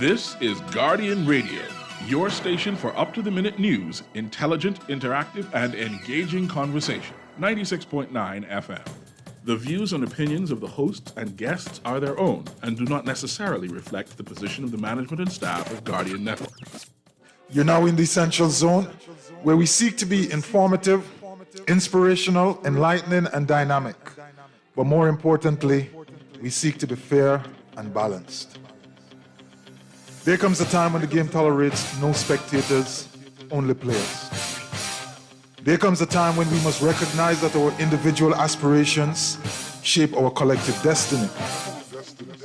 This is Guardian Radio, your station for up-to-the-minute news, intelligent, interactive, and engaging conversation. 96.9 FM. The views and opinions of the hosts and guests are their own and do not necessarily reflect the position of the management and staff of Guardian Network. You're now in the Essential Zone, where we seek to be informative, inspirational, enlightening, and dynamic. But more importantly, we seek to be fair and balanced. There comes a time when the game tolerates no spectators, only players. There comes a time when we must recognize that our individual aspirations shape our collective destiny.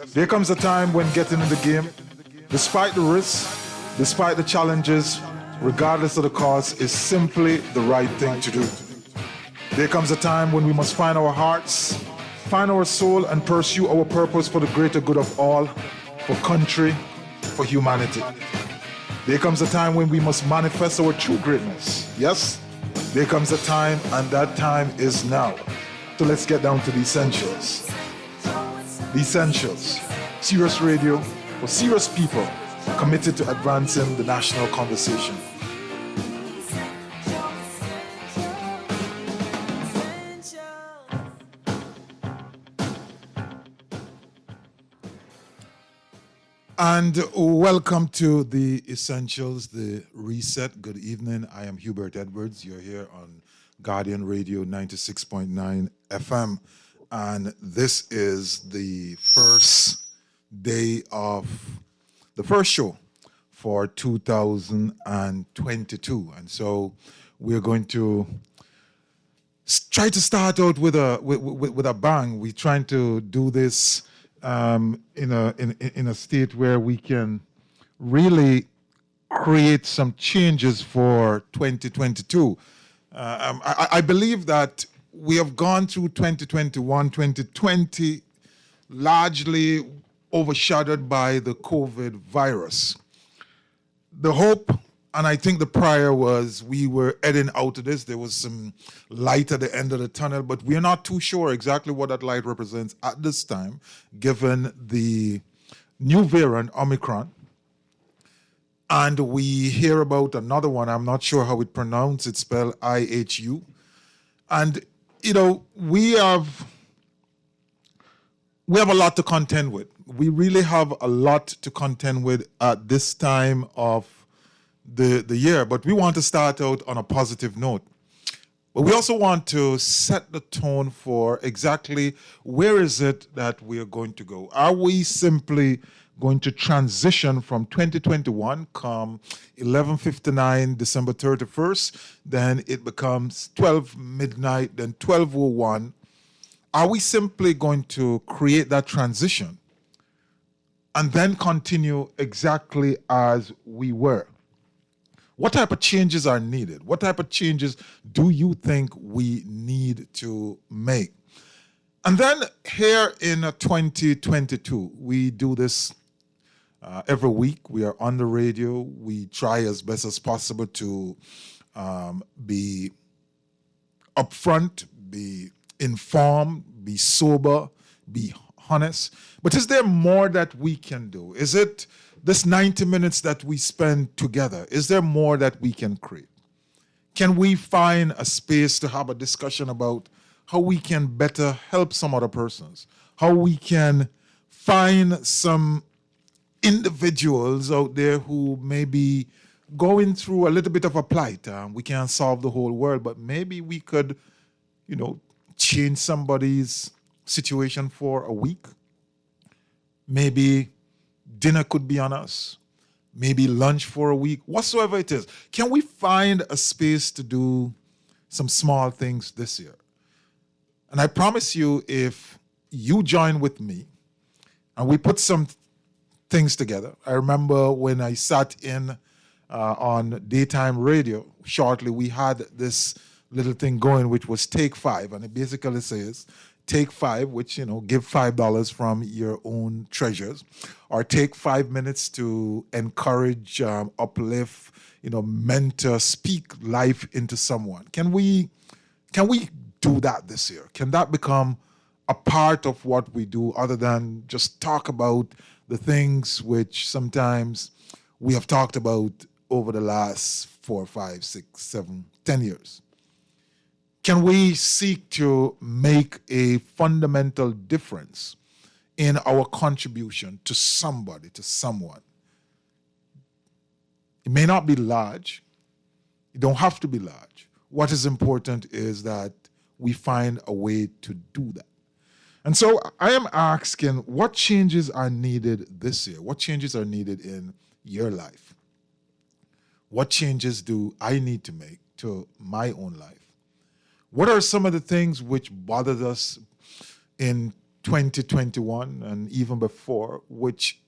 There comes a time when getting in the game, despite the risks, despite the challenges, regardless of the cost, is simply the right thing to do. There comes a time when we must find our hearts, find our soul, and pursue our purpose for the greater good of all, for country, for humanity. There comes a time when we must manifest our true greatness. Yes, there comes a time, and that time is now. So let's get down to the essentials. The essentials. Serious radio for serious people committed to advancing the national conversation. And welcome to the Essentials, the Reset. Good evening. I am Hubert Edwards. You're here on Guardian Radio 96.9 FM. And this is the first day of the first show for 2022. And so we're going to try to start out with a bang. We're trying to do this in a state where we can really create some changes for 2022. I believe that we have gone through 2021, 2020, largely overshadowed by the COVID virus. The hope, and I think the prayer was we were heading out of this. There was some light at the end of the tunnel, but we're not too sure exactly what that light represents at this time, given the new variant, Omicron. And we hear about another one. I'm not sure how it pronounced. It's spelled IHU. And, you know, we have a lot to contend with. We really have a lot to contend with at this time of the year, but we want to start out on a positive note. But we also want to set the tone for exactly where is it that we are going to go. Are we simply going to transition from 2021 come 11:59 December 31st, then it becomes 12 midnight, then 12:01. Are we simply going to create that transition and then continue exactly as we were? What type of changes are needed? What type of changes do you think we need to make? And then here in 2022, we do this every week. We are on the radio. We try as best as possible to be upfront, be informed, be sober, be honest. But is there more that we can do? Is it this 90 minutes that we spend together? Is there more that we can create? Can we find a space to have a discussion about how we can better help some other persons? How we can find some individuals out there who may be going through a little bit of a plight. We can't solve the whole world, but maybe we could, change somebody's situation for a week. Maybe dinner could be on us. Maybe lunch for a week, whatsoever it is. Can we find a space to do some small things this year? And I promise you, if you join with me and we put some things together. I remember when I sat in on daytime radio, shortly we had this little thing going, which was Take 5. And it basically says, take 5, which, give $5 from your own treasures, or take 5 minutes to encourage, uplift, mentor, speak life into someone. Can we do that this year? Can that become a part of what we do other than just talk about the things which sometimes we have talked about over the last 4, 5, 6, 7, 10 years? Can we seek to make a fundamental difference in our contribution to somebody, to someone? It may not be large. It don't have to be large. What is important is that we find a way to do that. And so I am asking, what changes are needed this year? What changes are needed in your life? What changes do I need to make to my own life? What are some of the things which bothered us in 2021 and even before, which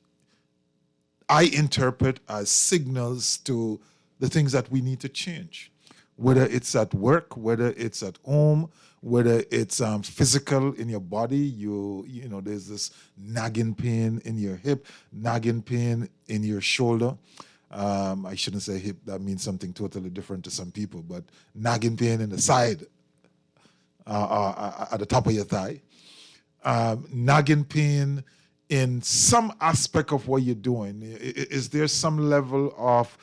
I interpret as signals to the things that we need to change? Whether it's at work, whether it's at home, whether it's physical in your body, you know, there's this nagging pain in your hip, nagging pain in your shoulder. I shouldn't say hip, that means something totally different to some people, but nagging pain in the side, at the top of your thigh. Nagging pain in some aspect of what you're doing. Is there some level of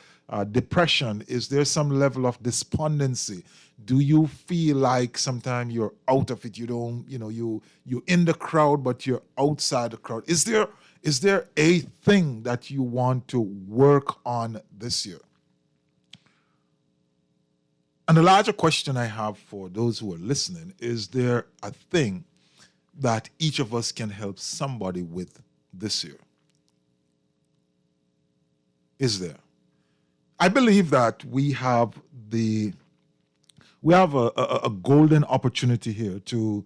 depression? Is there some level of despondency? Do you feel like sometimes you're out of it? You don't, you're in the crowd, but you're outside the crowd. Is there a thing that you want to work on this year? And the larger question I have for those who are listening, is there a thing that each of us can help somebody with this year? Is there? I believe that we have a golden opportunity here to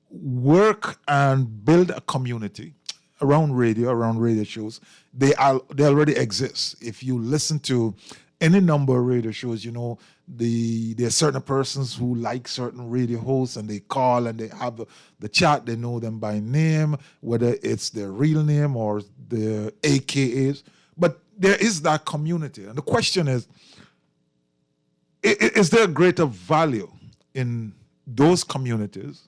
work and build a community around radio shows. They already exist. If you listen to any number of radio shows, there are certain persons who like certain radio hosts and they call and they have the chat. They know them by name, whether it's their real name or their AKAs. But there is that community. And the question is there a greater value in those communities,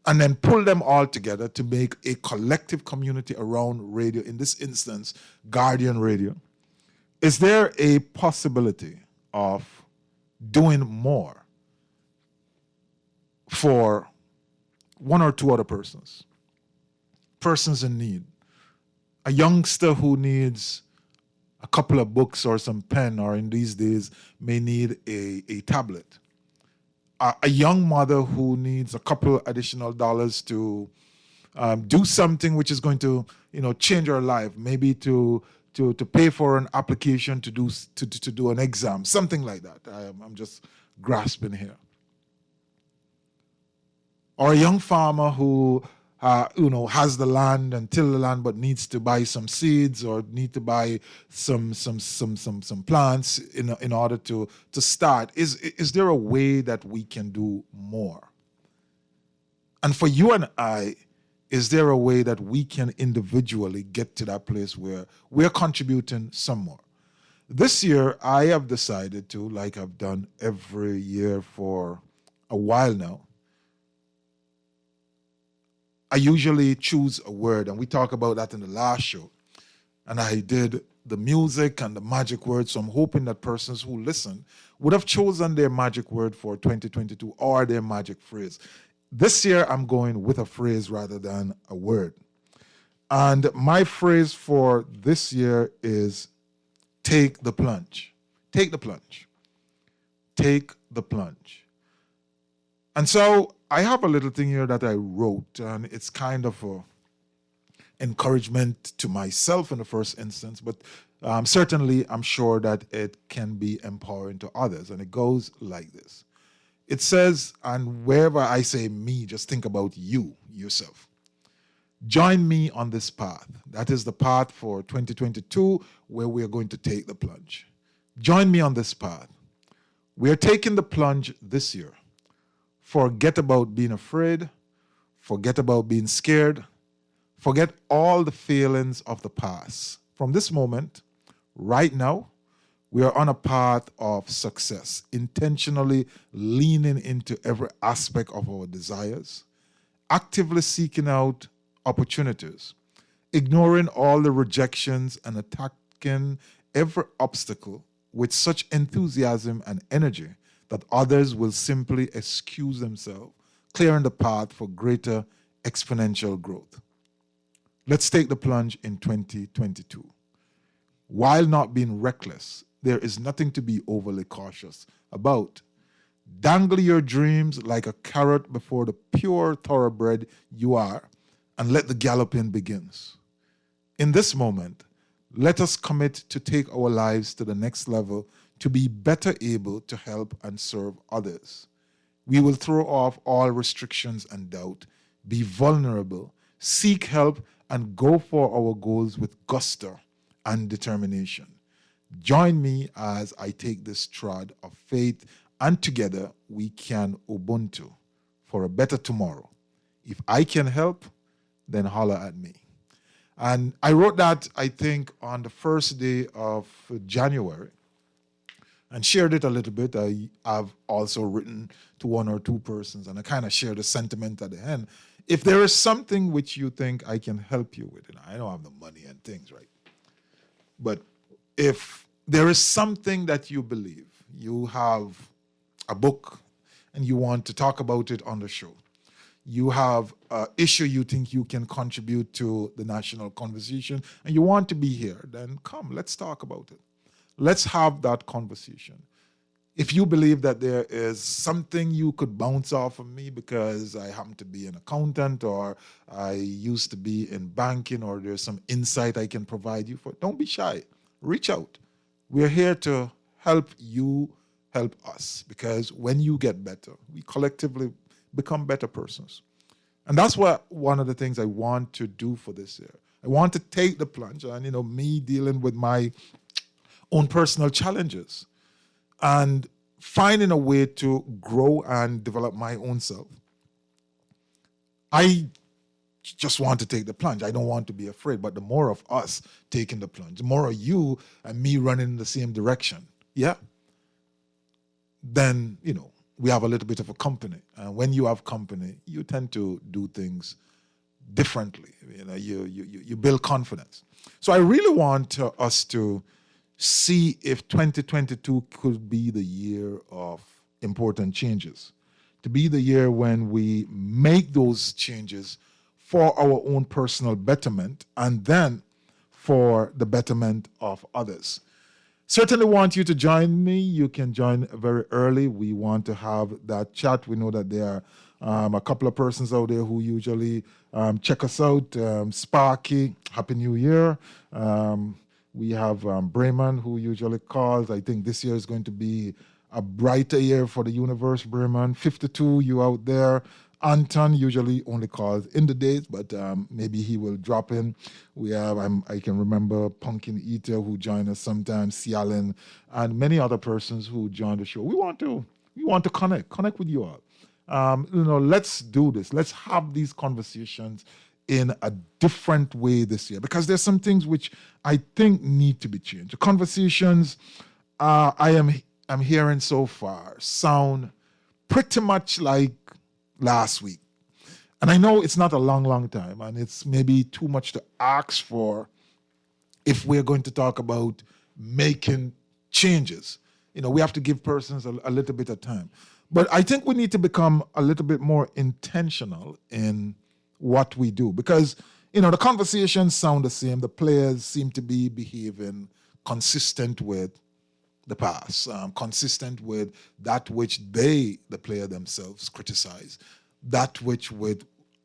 and then pull them all together to make a collective community around radio, in this instance, Guardian Radio? Is there a possibility of doing more for one or two other persons in need? A youngster who needs a couple of books or some pen, or in these days may need a tablet. A young mother who needs a couple additional dollars to do something which is going to, change her life, maybe to pay for an application to do an exam, something like that. I'm just grasping here. Or a young farmer who has the land and till the land, but needs to buy some seeds or need to buy some plants in order to start. Is there a way that we can do more? And for you and I, is there a way that we can individually get to that place where we're contributing some more? This year, I have decided to, like I've done every year for a while now, I usually choose a word, and we talked about that in the last show. And I did the music and the magic word, so I'm hoping that persons who listen would have chosen their magic word for 2022 or their magic phrase. This year, I'm going with a phrase rather than a word. And my phrase for this year is take the plunge. Take the plunge. Take the plunge. And so I have a little thing here that I wrote, and it's kind of a encouragement to myself in the first instance, but certainly I'm sure that it can be empowering to others. And it goes like this. It says, and wherever I say me, just think about you, yourself. Join me on this path. That is the path for 2022, where we are going to take the plunge. Join me on this path. We are taking the plunge this year. Forget about being afraid. Forget about being scared. Forget all the feelings of the past. From this moment, right now, we are on a path of success, intentionally leaning into every aspect of our desires, actively seeking out opportunities, ignoring all the rejections and attacking every obstacle with such enthusiasm and energy that others will simply excuse themselves, clearing the path for greater exponential growth. Let's take the plunge in 2022. While not being reckless, there is nothing to be overly cautious about. Dangle your dreams like a carrot before the pure thoroughbred you are, and let the galloping begins. In this moment, let us commit to take our lives to the next level to be better able to help and serve others. We will throw off all restrictions and doubt, be vulnerable, seek help, and go for our goals with gusto and determination. Join me as I take this trod of faith, and together we can Ubuntu for a better tomorrow. If I can help, then holler at me. And I wrote that, I think, on the first day of January and shared it a little bit. I have also written to one or two persons, and I kind of shared the sentiment at the end. If there is something which you think I can help you with, and I don't have the money and things, right? But if there is something that you believe, you have a book and you want to talk about it on the show, you have an issue you think you can contribute to the national conversation, and you want to be here, then come, let's talk about it. Let's have that conversation. If you believe that there is something you could bounce off of me because I happen to be an accountant, or I used to be in banking, or there's some insight I can provide you for, don't be shy. Reach out. We're here to help you help us, because when you get better, we collectively become better persons. And that's what one of the things I want to do for this year. I want to take the plunge, and me dealing with my own personal challenges and finding a way to grow and develop my own self. I just want to take the plunge. I don't want to be afraid, but the more of us taking the plunge, the more of you and me running in the same direction, then, we have a little bit of a company. And when you have company, you tend to do things differently. You build confidence. So I really want us to see if 2022 could be the year of important changes, to be the year when we make those changes for our own personal betterment and then for the betterment of others. Certainly want you to join me. You can join very early. We want to have that chat. We know that there are a couple of persons out there who usually check us out. Sparky, Happy New Year. We have Bremen, who usually calls. I think this year is going to be a brighter year for the universe, Bremen. 52, you out there. Anton usually only calls in the days, but maybe he will drop in. We have, I can remember Pumpkin Eater, who joined us sometimes, Cialin, and many other persons who join the show. We want to connect with you all. Let's do this. Let's have these conversations in a different way this year, because there's some things which I think need to be changed. The conversations I'm hearing so far sound pretty much like last week. And I know it's not a long time, and it's maybe too much to ask for if we're going to talk about making changes. We have to give persons a little bit of time. But I think we need to become a little bit more intentional in what we do, because, the conversations sound the same. The players seem to be behaving consistent with the past, consistent with that which the player themselves criticize, that which with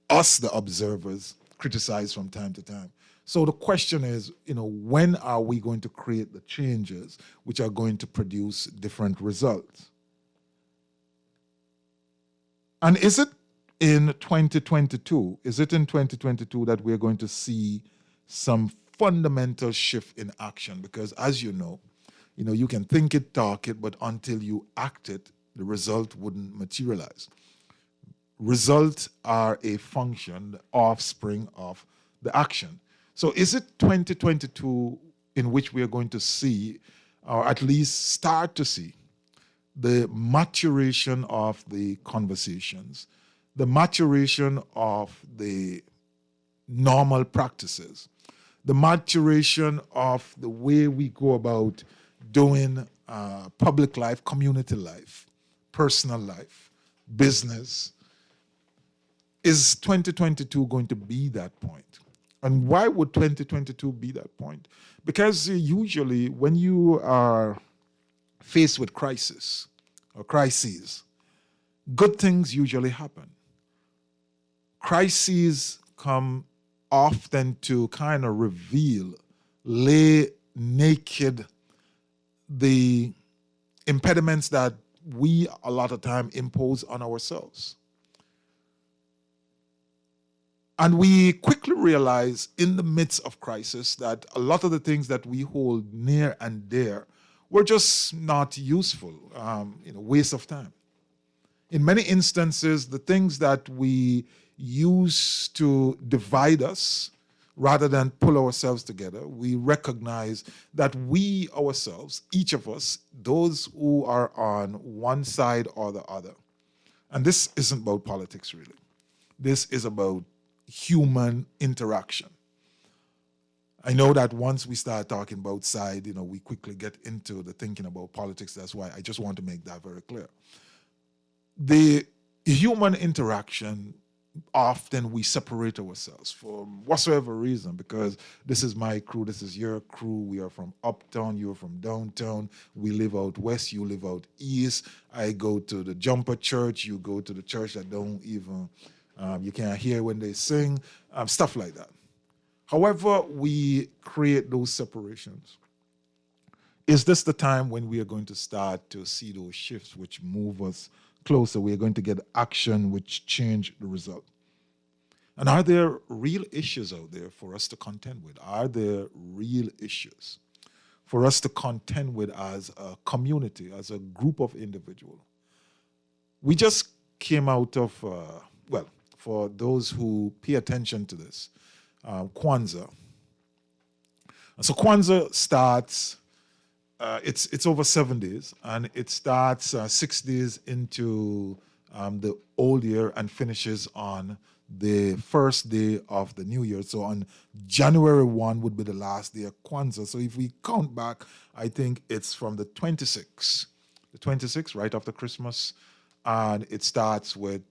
us, the observers, criticize from time to time. So the question is, when are we going to create the changes which are going to produce different results? And is it in 2022? Is it in 2022 that we're going to see some fundamental shift in action? Because as you know, you can think it, talk it, but until you act it, the result wouldn't materialize. Results are a function, the offspring of the action. So is it 2022 in which we are going to see, or at least start to see, the maturation of the conversations, the maturation of the normal practices, the maturation of the way we go about doing public life, community life, personal life, business. Is 2022 going to be that point? And why would 2022 be that point? Because usually when you are faced with crisis or crises, good things usually happen. Crises come often to kind of reveal, lay naked the impediments that we a lot of time impose on ourselves. And we quickly realize in the midst of crisis that a lot of the things that we hold near and dear were just not useful, waste of time. In many instances, the things that we use to divide us rather than pull ourselves together, we recognize that we ourselves, each of us, those who are on one side or the other, and this isn't about politics really, this is about human interaction. I know that once we start talking about side, we quickly get into the thinking about politics. That's why I just want to make that very clear. The human interaction, often we separate ourselves for whatsoever reason, because this is my crew, this is your crew, we are from uptown, you're from downtown, we live out west, you live out east, I go to the jumper church, you go to the church that don't even, you can't hear when they sing, stuff like that. However, we create those separations. Is this the time when we are going to start to see those shifts which move us closer? We are going to get action which change the result. And are there real issues out there for us to contend with? Are there real issues for us to contend with as a community, as a group of individuals? We just came out of, for those who pay attention to this, Kwanzaa. And so Kwanzaa starts, it's over 7 days, and it starts 6 days into the old year and finishes on the first day of the new year. So on January 1 would be the last day of Kwanzaa. So if we count back, I think it's from the 26th, right after Christmas, and it starts with,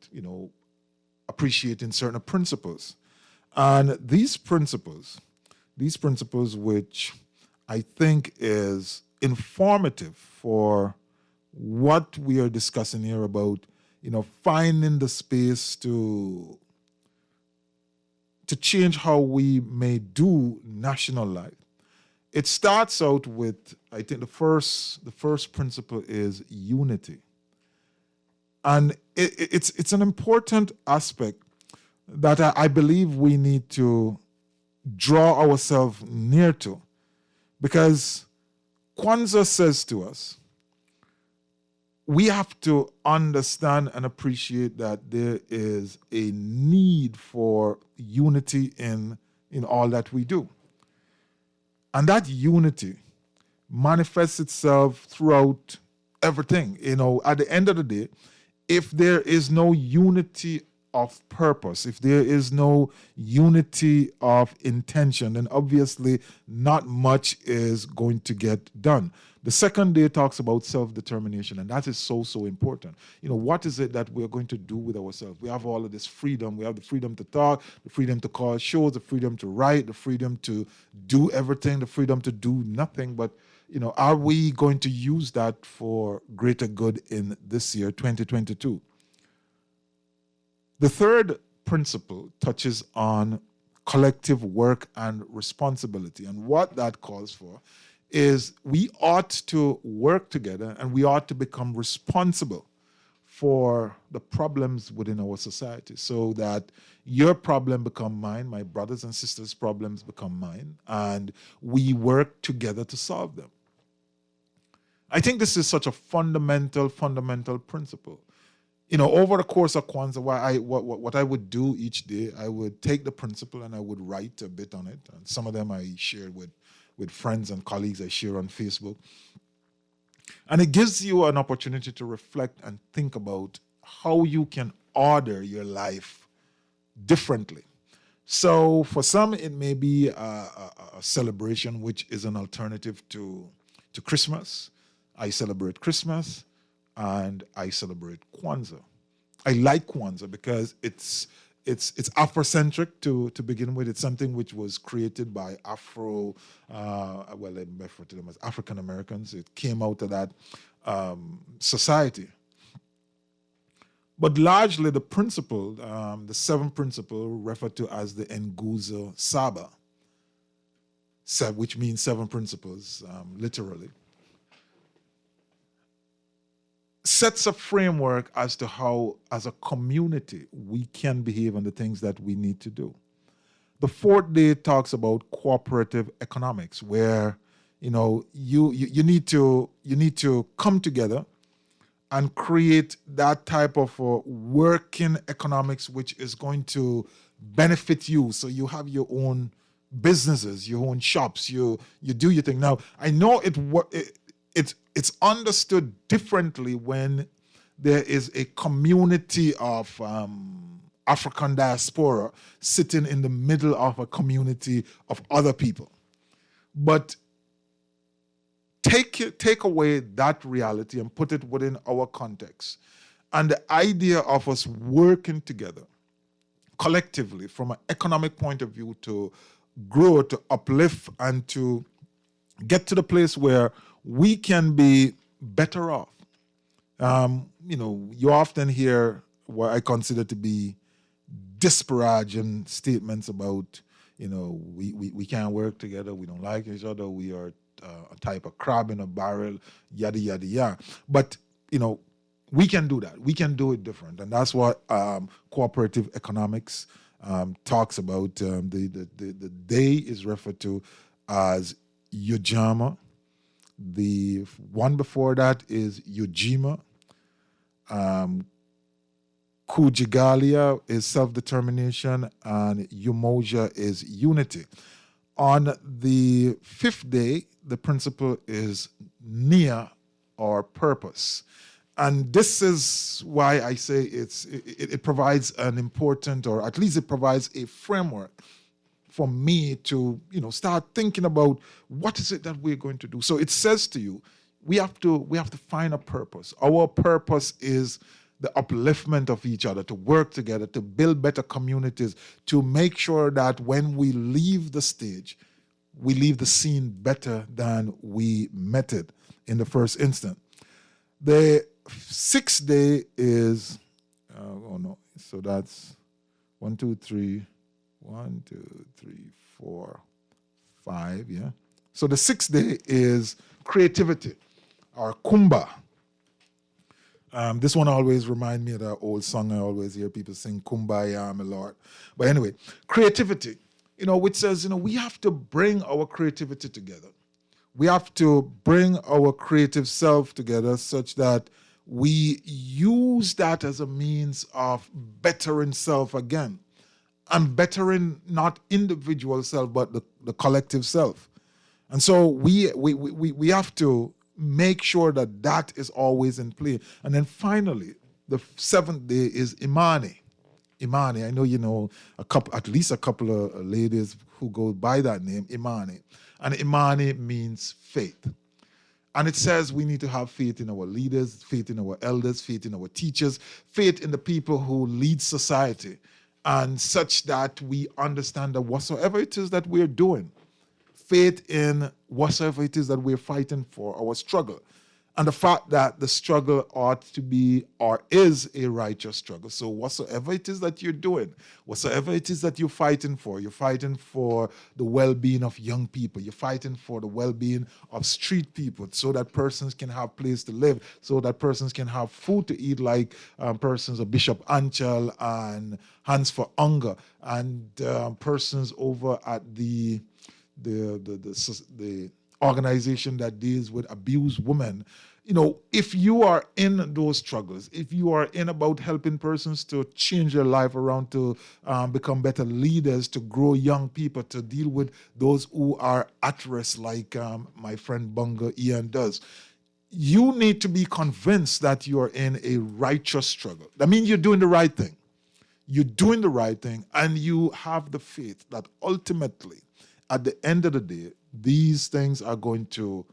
appreciating certain principles. And these principles which I think is informative for what we are discussing here about, finding the space to change how we may do national life. It starts out with, I think the first principle is unity. And it's an important aspect that I believe we need to draw ourselves near to, because Kwanzaa says to us, we have to understand and appreciate that there is a need for unity in all that we do. And that unity manifests itself throughout everything. At the end of the day, if there is no unity of purpose, if there is no unity of intention, then obviously not much is going to get done. The second day talks about self-determination, and that is so important. What is it that we're going to do with ourselves? We have all of this freedom. We have the freedom to talk, the freedom to call shows, the freedom to write, the freedom to do everything, the freedom to do nothing. But, are we going to use that for greater good in this year, 2022? The third principle touches on collective work and responsibility. And what that calls for is we ought to work together and we ought to become responsible for the problems within our society, so that your problem become mine, my brothers and sisters' problems become mine, and we work together to solve them. I think this is such a fundamental principle. Over the course of Kwanzaa, what I would do each day, I would take the principle and I would write a bit on it. And some of them I share with friends and colleagues, I share on Facebook. And it gives you an opportunity to reflect and think about how you can order your life differently So for some, it may be a celebration which is an alternative to Christmas. I celebrate Christmas and I celebrate Kwanzaa. I like Kwanzaa because it's Afrocentric to begin with. It's something which was created by I refer to them as African Americans. It came out of that society. But largely the principle, the seventh principle, referred to as the Nguzo Saba, which means seven principles, literally, sets a framework as to how, as a community, we can behave and the things that we need to do. The fourth day talks about cooperative economics, where you need to come together and create that type of working economics which is going to benefit you. So you have your own businesses, your own shops, you do your thing. Now, I know it's understood differently when there is a community of African diaspora sitting in the middle of a community of other people. But take away that reality and put it within our context. And the idea of us working together collectively from an economic point of view to grow, to uplift, and to get to the place where we can be better off. You often hear what I consider to be disparaging statements about, we can't work together, we don't like each other, we are a type of crab in a barrel, yada, yada, yada. But, we can do that. We can do it different. And that's what cooperative economics talks about. The day is referred to as Ujamaa. The one before that is Ujima. Kujigalia is self-determination, and Umoja is unity. On the fifth day, the principle is Nia, or purpose. And this is why I say it provides an important, or at least it provides a framework for me to, start thinking about what is it that we're going to do. So it says to you, we have to find a purpose. Our purpose is the upliftment of each other, to work together, to build better communities, to make sure that when we leave the stage, we leave the scene better than we met it in the first instant. The sixth day is, so that's 1, 2, 3, 4, 5, yeah. So the sixth day is creativity, or Kumba. This one always reminds me of that old song I always hear people sing, Kumbaya, my Lord. But anyway, creativity, which says, we have to bring our creativity together. We have to bring our creative self together such that we use that as a means of bettering self again, and bettering not individual self, but the collective self. And so we have to make sure that is always in play. And then finally, the seventh day is Imani. Imani, I know at least a couple of ladies who go by that name, Imani. And Imani means faith. And it says we need to have faith in our leaders, faith in our elders, faith in our teachers, faith in the people who lead society, and such that we understand that whatsoever it is that we're doing, faith in whatsoever it is that we're fighting for, our struggle, and the fact that the struggle ought to be, or is, a righteous struggle. So whatsoever it is that you're doing, whatsoever it is that you're fighting for the well-being of young people, you're fighting for the well-being of street people, so that persons can have place to live, so that persons can have food to eat, like persons of Bishop Anchal and Hands for Hunger, and persons over at the organization that deals with abused women. If you are in those struggles, if you are in about helping persons to change their life around, to become better leaders, to grow young people, to deal with those who are at risk, like my friend Bunga Ian does, you need to be convinced that you are in a righteous struggle. That means you're doing the right thing. you're doing the right thing, and you have the faith that ultimately, at the end of the day, these things are going to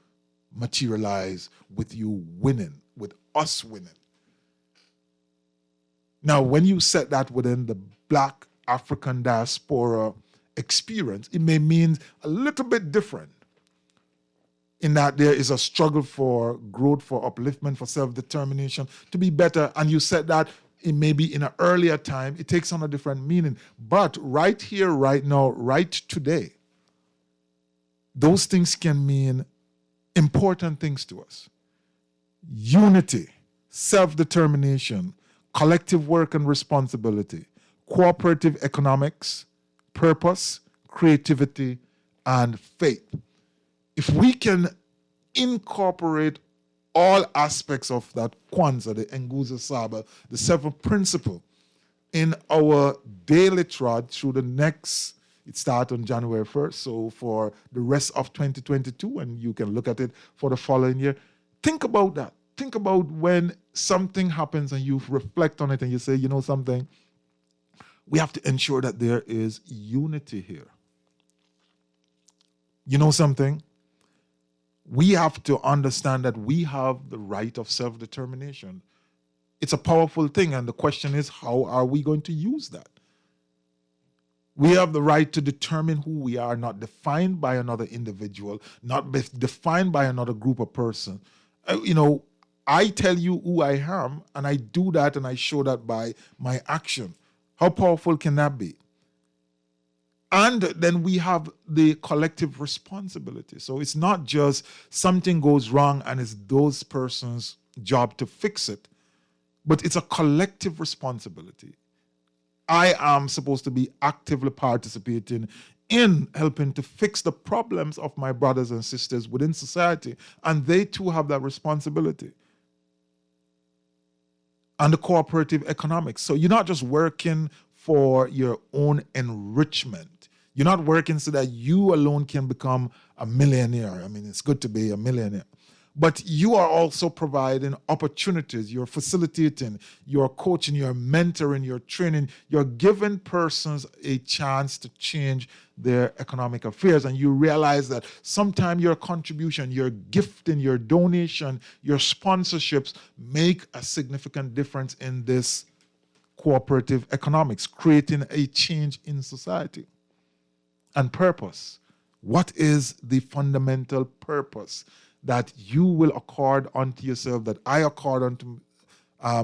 materialize with you winning, with us winning. Now, when you set that within the Black African diaspora experience, it may mean a little bit different in that there is a struggle for growth, for upliftment, for self-determination, to be better. And you said that it may be in an earlier time, it takes on a different meaning. But right here, right now, right today, those things can mean important things to us. Unity, self-determination, collective work and responsibility, cooperative economics, purpose, creativity, and faith. If we can incorporate all aspects of that Kwanzaa, the Nguzo Saba, the 7 principle, in our daily trod through the next, it starts on January 1st, so for the rest of 2022, and you can look at it for the following year. Think about that. Think about when something happens and you reflect on it and you say, you know something, we have to ensure that there is unity here. You know something? We have to understand that we have the right of self-determination. It's a powerful thing, and the question is, how are we going to use that? We have the right to determine who we are, not defined by another individual, not defined by another group of person. I tell you who I am, and I do that, and I show that by my action. How powerful can that be? And then we have the collective responsibility. So it's not just something goes wrong and it's those persons' job to fix it, but it's a collective responsibility. I am supposed to be actively participating in helping to fix the problems of my brothers and sisters within society, and they too have that responsibility. And the cooperative economics. So you're not just working for your own enrichment. You're not working so that you alone can become a millionaire. I mean, it's good to be a millionaire. But you are also providing opportunities. You're facilitating, you're coaching, you're mentoring, you're training. You're giving persons a chance to change their economic affairs. And you realize that sometimes your contribution, your gifting, your donation, your sponsorships make a significant difference in this cooperative economics, creating a change in society. And purpose. What is the fundamental purpose that you will accord unto yourself, that I accord unto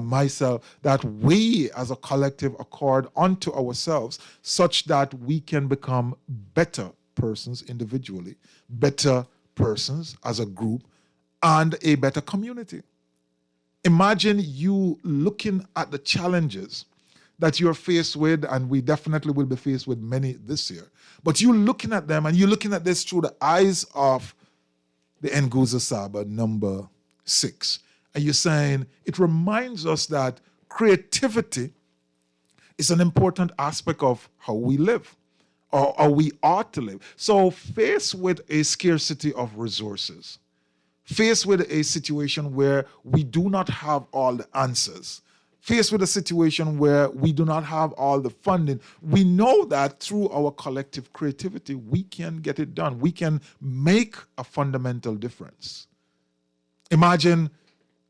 myself, that we as a collective accord unto ourselves, such that we can become better persons individually, better persons as a group, and a better community? Imagine you looking at the challenges that you're faced with, and we definitely will be faced with many this year. But you're looking at them, and you're looking at this through the eyes of the Nguzo Saba number 6. And you're saying, it reminds us that creativity is an important aspect of how we live, or how we ought to live. So faced with a scarcity of resources, faced with a situation where we do not have all the answers, faced with a situation where we do not have all the funding, we know that through our collective creativity, we can get it done. We can make a fundamental difference. Imagine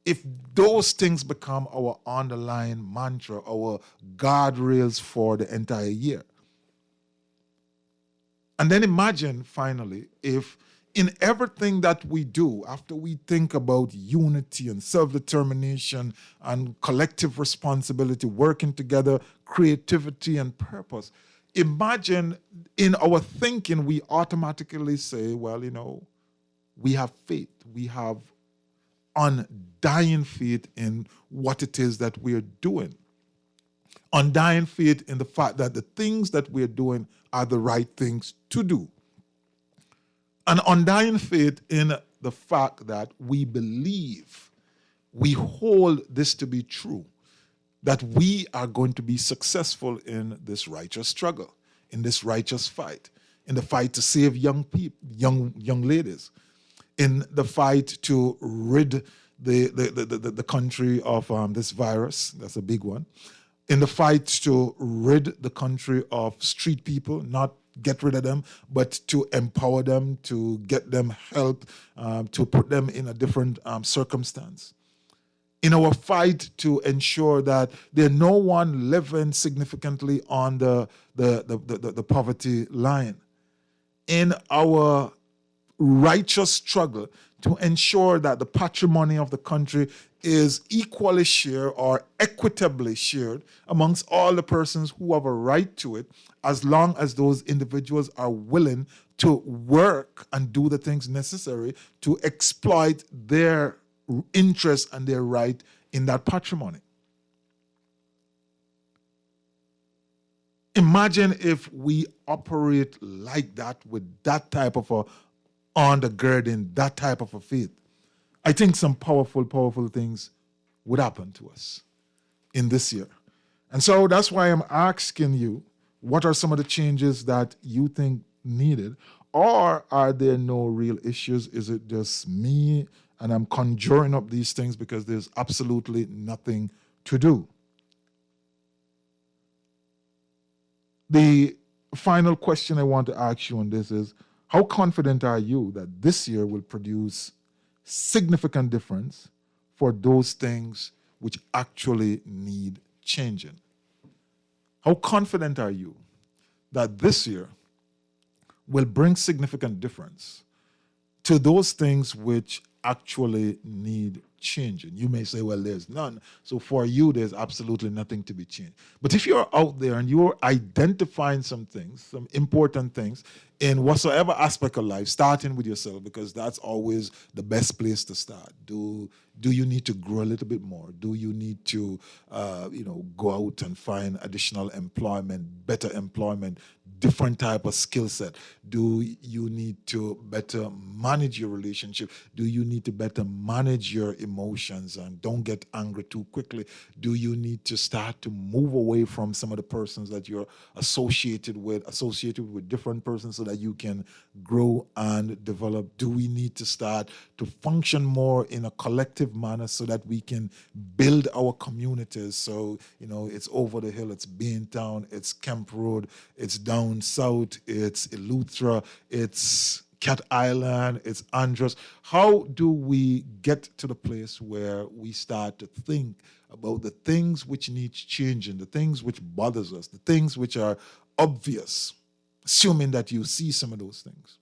if those things become our underlying mantra, our guardrails for the entire year. And then imagine, finally, if in everything that we do, after we think about unity and self-determination and collective responsibility, working together, creativity and purpose, imagine in our thinking, we automatically say, well, we have faith. We have undying faith in what it is that we're doing. Undying faith in the fact that the things that we're doing are the right things to do. An undying faith in the fact that we believe, we hold this to be true, that we are going to be successful in this righteous struggle, in this righteous fight, in the fight to save young people, young ladies, in the fight to rid the country of this virus. That's a big one. in the fight to rid the country of street people, not get rid of them, but to empower them, to get them help, to put them in a different circumstance. In our fight to ensure that there's no one living significantly on the poverty line. In our righteous struggle to ensure that the patrimony of the country is equally shared or equitably shared amongst all the persons who have a right to it, as long as those individuals are willing to work and do the things necessary to exploit their interest and their right in that patrimony. Imagine if we operate like that with that type of a undergirding, that type of a faith. I think some powerful, powerful things would happen to us in this year. And so that's why I'm asking you, what are some of the changes that you think needed? Or are there no real issues? Is it just me and I'm conjuring up these things because there's absolutely nothing to do? The final question I want to ask you on this is, how confident are you that this year will produce significant difference for those things which actually need changing? How confident are you that this year will bring significant difference to those things which actually need changing? You may say, well, there's none. So for you, there's absolutely nothing to be changed. But if you're out there and you're identifying some things, some important things in whatsoever aspect of life, starting with yourself, because that's always the best place to start. Do you need to grow a little bit more? Do you need to, go out and find additional employment, better employment, different type of skill set? Do you need to better manage your relationship? Do you need to better manage your emotions and don't get angry too quickly? Do you need to start to move away from some of the persons that you're associated with different persons so that you can grow and develop? Do we need to start to function more in a collective manner so that we can build our communities? So, it's Over the Hill, it's Baintown, it's Kemp Road, it's down south, it's Eleuthera, it's Cat Island, it's Andros. How do we get to the place where we start to think about the things which need changing, the things which bothers us, the things which are obvious, assuming that you see some of those things,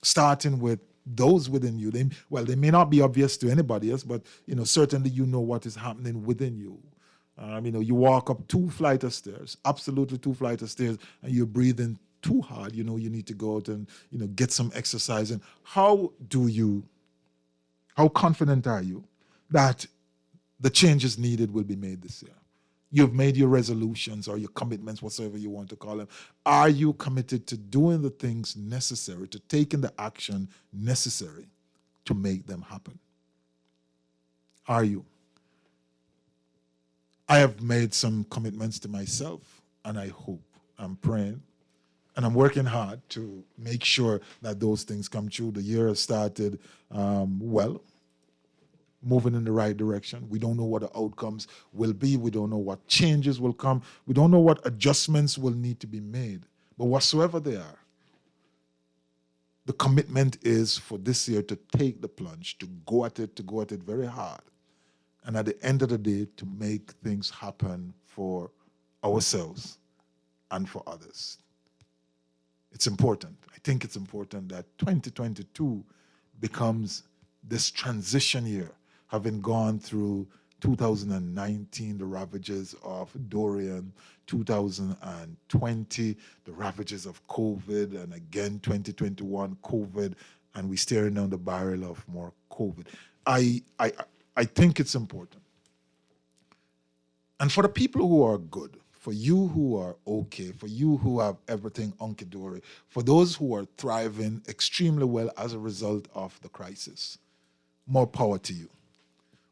starting with those within you? They may not be obvious to anybody else, but certainly you know what is happening within you. You walk up 2 flights of stairs, absolutely 2 flights of stairs, and you're breathing too hard. You need to go out and get some exercise. And how confident are you that the changes needed will be made this year? You've made your resolutions or your commitments, whatsoever you want to call them. Are you committed to doing the things necessary, to taking the action necessary to make them happen? Are you? I have made some commitments to myself, and I hope, I'm praying, and I'm working hard to make sure that those things come true. The year has started well, moving in the right direction. We don't know what the outcomes will be. We don't know what changes will come. We don't know what adjustments will need to be made. But whatsoever they are, the commitment is for this year to take the plunge, to go at it very hard. And at the end of the day, to make things happen for ourselves and for others. It's important. I think it's important that 2022 becomes this transition year, having gone through 2019, the ravages of Dorian, 2020, the ravages of COVID, and again 2021, COVID, and we're staring down the barrel of more COVID. I think it's important. And for the people who are good, for you who are okay, for you who have everything hunky-dory, for those who are thriving extremely well as a result of the crisis, more power to you.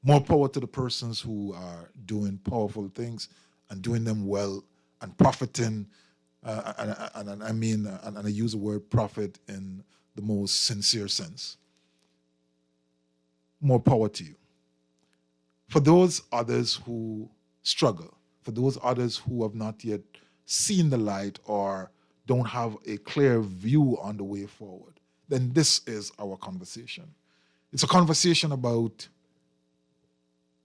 More power to the persons who are doing powerful things and doing them well and profiting, and I use the word profit in the most sincere sense. More power to you. For those others who struggle, for those others who have not yet seen the light or don't have a clear view on the way forward, then this is our conversation. It's a conversation about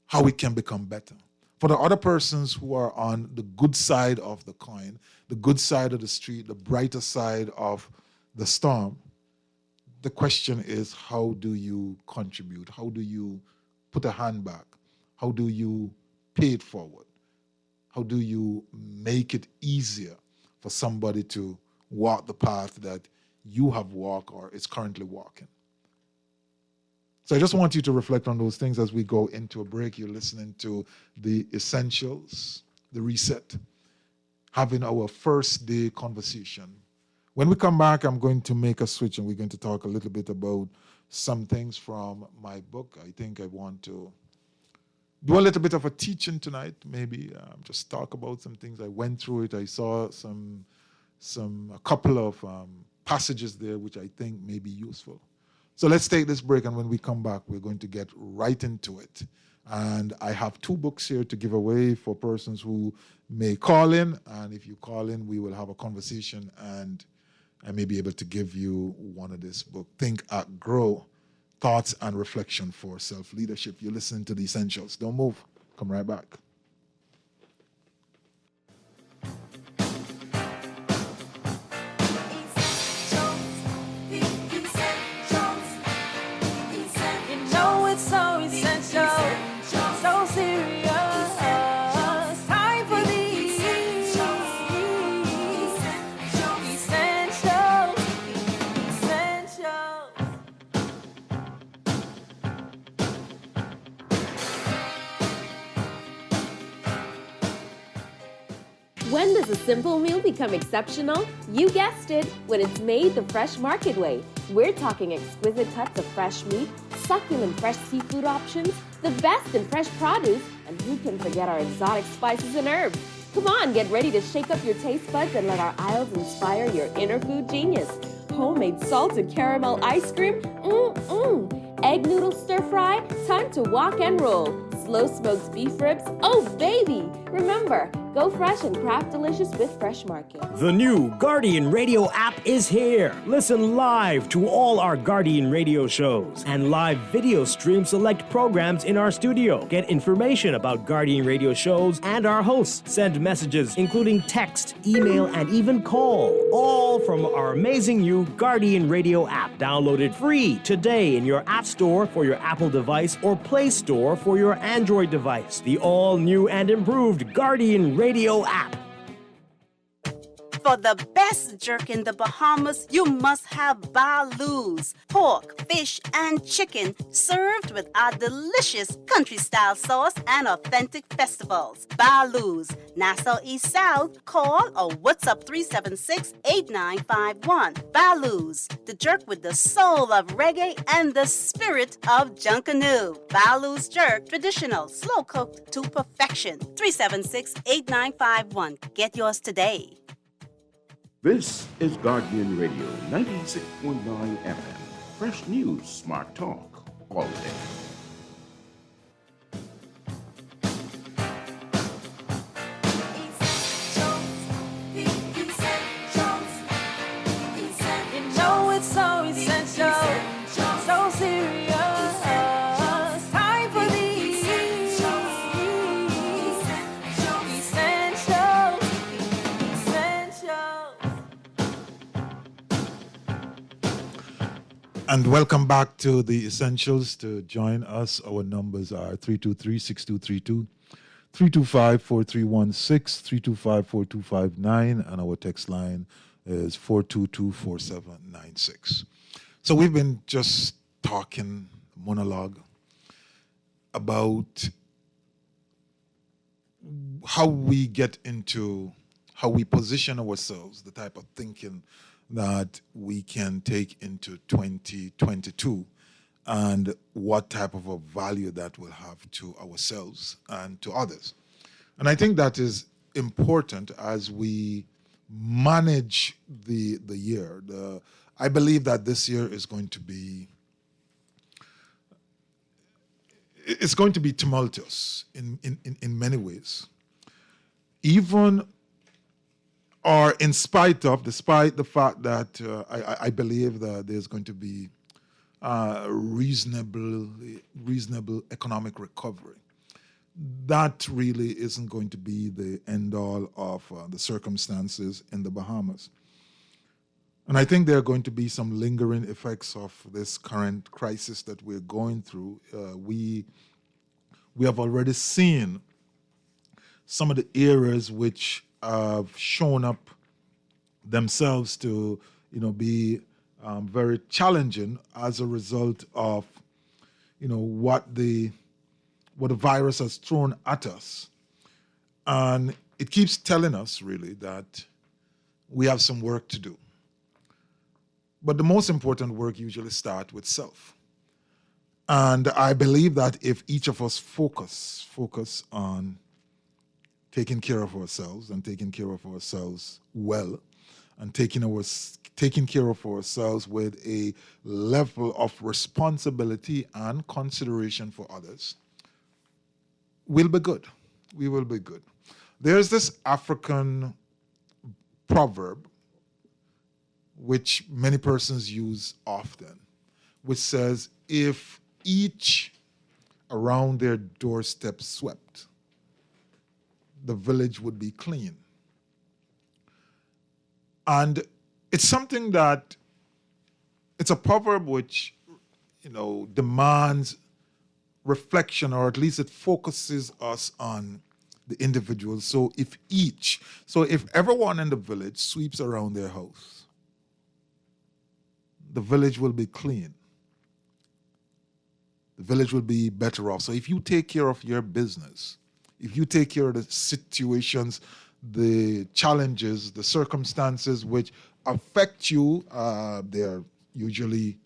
how we can become better. For the other persons who are on the good side of the coin, the good side of the street, the brighter side of the storm, the question is, how do you contribute? How do you put a hand back? How do you pay it forward? How do you make it easier for somebody to walk the path that you have walked or is currently walking? So I just want you to reflect on those things as we go into a break. You're listening to The Essentials, The Reset, having our first day conversation. When we come back, I'm going to make a switch and we're going to talk a little bit about some things from my book. I think I want to do a little bit of a teaching tonight, maybe just talk about some things. I went through it. I saw a couple of passages there which I think may be useful. So let's take this break, and when we come back, we're going to get right into it. And I have 2 books here to give away for persons who may call in. And if you call in, we will have a conversation, and I may be able to give you one of this book, Think, Act, Grow, Thoughts and Reflection for Self-Leadership. You're listening to The Essentials. Don't move. Come right back. When does a simple meal become exceptional? You guessed it, when it's made the fresh market way. We're talking exquisite cuts of fresh meat, succulent fresh seafood options, the best in fresh produce, and who can forget our exotic spices and herbs? Come on, get ready to shake up your taste buds and let our aisles inspire your inner food genius. Homemade salted caramel ice cream, egg noodle stir fry, time to walk and roll. Slow smoked beef ribs, oh baby! Remember, go fresh and craft delicious with Fresh Market. The new Guardian Radio app is here. Listen live to all our Guardian Radio shows and live video stream select programs in our studio. Get information about Guardian Radio shows and our hosts. Send messages including text, email, and even call. All from our amazing new Guardian Radio app. Download it free today in your App Store for your Apple device or Play Store for your Android device. The all-new and improved Guardian Radio app. For the best jerk in the Bahamas, you must have Baloo's. Pork, fish, and chicken served with our delicious country-style sauce and authentic festivals. Baloo's, Nassau East South. Call or WhatsApp 376-8951. Baloo's, the jerk with the soul of reggae and the spirit of Junkanoo. Baloo's jerk, traditional, slow-cooked to perfection. 376-8951. Get yours today. This is Guardian Radio 96.9 FM. Fresh news, smart talk, all day. And welcome back to The Essentials. To join us, our numbers are 323-6232, 325-4316, 325-4259, and our text line is 422-4796. So we've been just talking, monologue, about how we get into, how we position ourselves, the type of thinking that we can take into 2022 and what type of a value that will have to ourselves and to others. And I think that is important as we manage the year. I believe that this year is going to be tumultuous in many ways. even or in spite of, despite the fact that I believe that there's going to be reasonable economic recovery, that really isn't going to be the end all of the circumstances in the Bahamas. And I think there are going to be some lingering effects of this current crisis that we're going through. We have already seen some of the areas which have shown up themselves to, be very challenging as a result of, what the virus has thrown at us. And it keeps telling us really that we have some work to do. But the most important work usually starts with self. And I believe that if each of us focus on taking care of ourselves and taking care of ourselves well, and taking care of ourselves with a level of responsibility and consideration for others, we'll be good. We will be good. There's this African proverb which many persons use often, which says, if each around their doorstep swept, the village would be clean. And it's something that, it's a proverb which, demands reflection, or at least it focuses us on the individual. So if everyone in the village sweeps around their house, the village will be clean. The village will be better off. So if you take care of your business, if you take care of the situations, the challenges, the circumstances which affect you, they're usually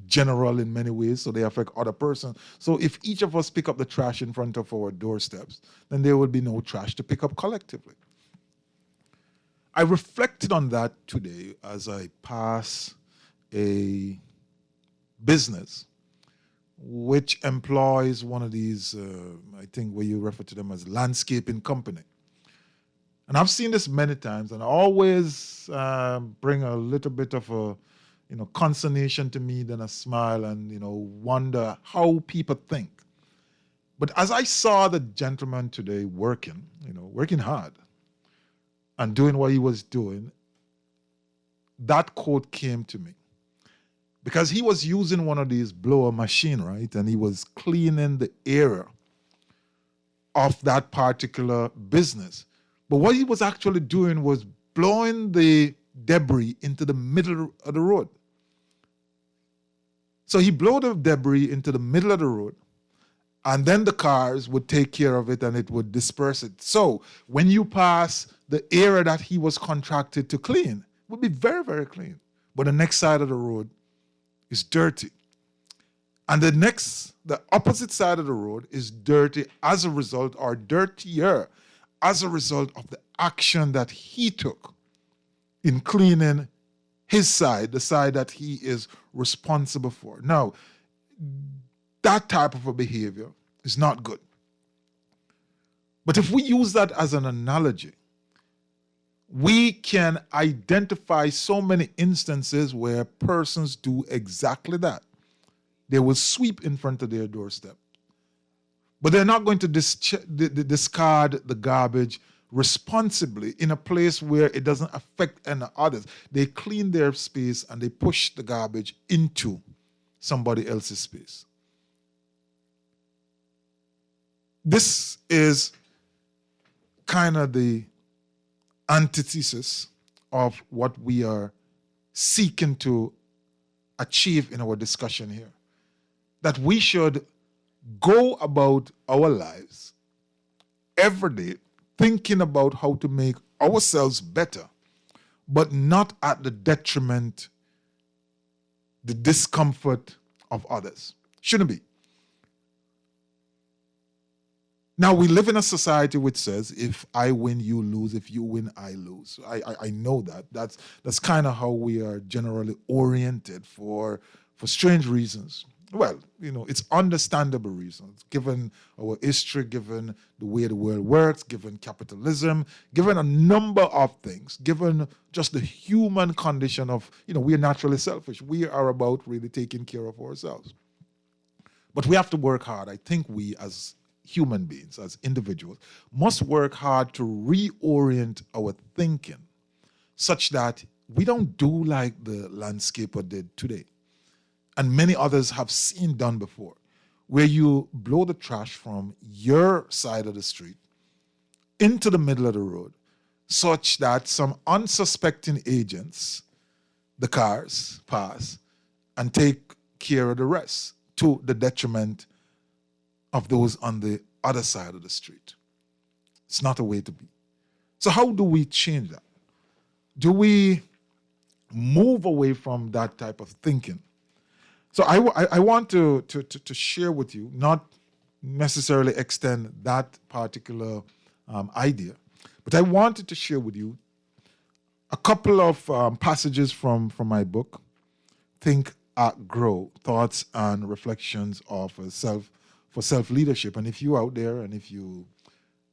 general in many ways, so they affect other persons. So if each of us pick up the trash in front of our doorsteps, then there will be no trash to pick up collectively. I reflected on that today as I pass a business which employs one of these, I think where you refer to them as landscaping company. And I've seen this many times, and I always bring a little bit of a, consternation to me, then a smile, and, wonder how people think. But as I saw the gentleman today working hard and doing what he was doing, that quote came to me. Because he was using one of these blower machine, right? And he was cleaning the area of that particular business. But what he was actually doing was blowing the debris into the middle of the road. So he blew the debris into the middle of the road, and then the cars would take care of it and it would disperse it. So when you pass the area that he was contracted to clean, it would be very, very clean. But the next side of the road is dirty. And the opposite side of the road is dirty as a result, or dirtier as a result of the action that he took in cleaning his side, the side that he is responsible for. Now, that type of a behavior is not good. But if we use that as an analogy, we can identify so many instances where persons do exactly that. They will sweep in front of their doorstep, but they're not going to discard the garbage responsibly in a place where it doesn't affect any others. They clean their space and they push the garbage into somebody else's space. This is kind of the antithesis of what we are seeking to achieve in our discussion here. That we should go about our lives every day thinking about how to make ourselves better, but not at the detriment, the discomfort of others. Shouldn't be. Now, we live in a society which says, if I win, you lose. If you win, I lose. I know that. That's kind of how we are generally oriented for strange reasons. Well, it's understandable reasons, given our history, given the way the world works, given capitalism, given a number of things, given just the human condition of, we are naturally selfish. We are about really taking care of ourselves. But we have to work hard. I think we as human beings, as individuals, must work hard to reorient our thinking such that we don't do like the landscaper did today, and many others have seen done before, where you blow the trash from your side of the street into the middle of the road, such that some unsuspecting agents, the cars, pass and take care of the rest, to the detriment of those on the other side of the street. It's not a way to be. So how do we change that? Do we move away from that type of thinking? So I want to share with you, not necessarily extend that particular idea, but I wanted to share with you a couple of passages from my book, Think, Act, Grow, Thoughts and Reflections of Self-Leadership. And if you're out there and if you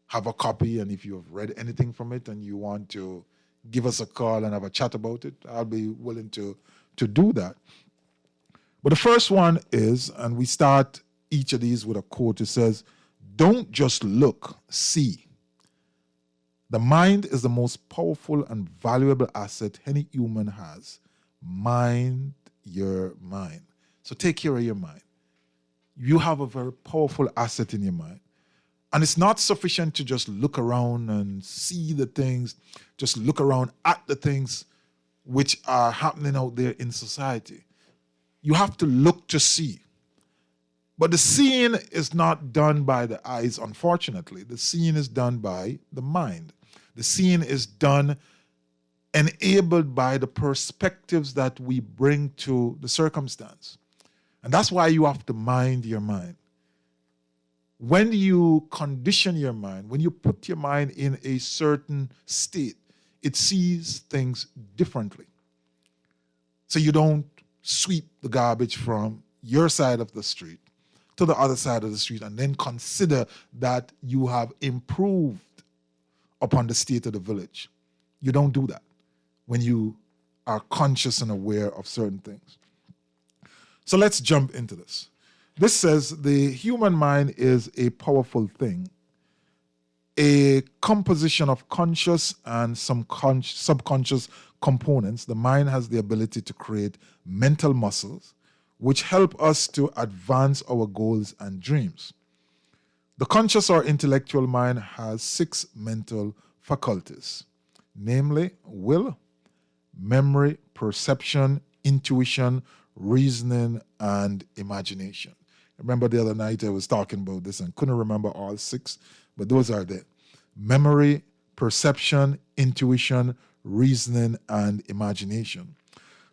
have a copy and if you have read anything from it and you want to give us a call and have a chat about it, I'll be willing to do that. But the first one is, and we start each of these with a quote, it says, "Don't just look, see. The mind is the most powerful and valuable asset any human has. Mind your mind." So take care of your mind. You have a very powerful asset in your mind. And it's not sufficient to just look around and see the things, just look around at the things which are happening out there in society. You have to look to see. But the seeing is not done by the eyes, unfortunately. The seeing is done by the mind. The seeing is done enabled by the perspectives that we bring to the circumstance. And that's why you have to mind your mind. When you condition your mind, when you put your mind in a certain state, it sees things differently. So you don't sweep the garbage from your side of the street to the other side of the street and then consider that you have improved upon the state of the village. You don't do that when you are conscious and aware of certain things. So let's jump into this. This says the human mind is a powerful thing, a composition of conscious and some subconscious components. The mind has the ability to create mental muscles which help us to advance our goals and dreams. The conscious or intellectual mind has 6 mental faculties, namely will, memory, perception, intuition, reasoning, and imagination. Remember the other night I was talking about this and couldn't remember all 6, but those are there. Memory, perception, intuition, reasoning, and imagination.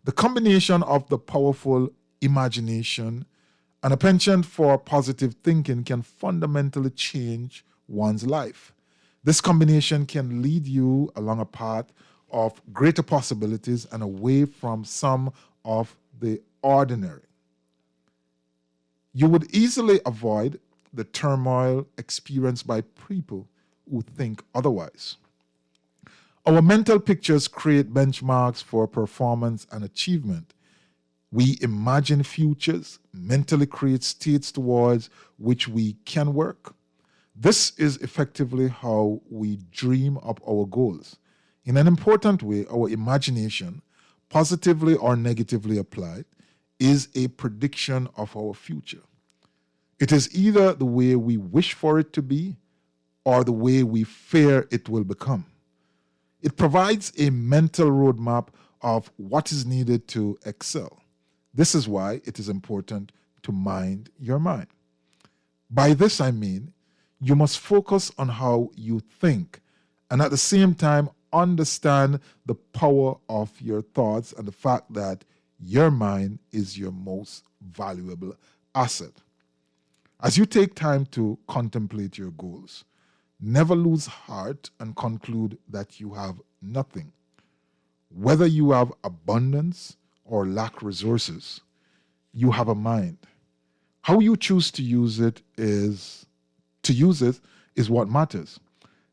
The combination of the powerful imagination and a penchant for positive thinking can fundamentally change one's life. This combination can lead you along a path of greater possibilities and away from some of the ordinary. You would easily avoid the turmoil experienced by people who think otherwise. Our mental pictures create benchmarks for performance and achievement. We imagine futures, mentally create states towards which we can work. This is effectively how we dream up our goals. In an important way, our imagination, positively or negatively applied, is a prediction of our future. It is either the way we wish for it to be or the way we fear it will become. It provides a mental roadmap of what is needed to excel. This is why it is important to mind your mind. By this I mean, you must focus on how you think and at the same time understand the power of your thoughts and the fact that your mind is your most valuable asset. As you take time to contemplate your goals, never lose heart and conclude that you have nothing. Whether you have abundance or lack resources, you have a mind. How you choose to use it is what matters.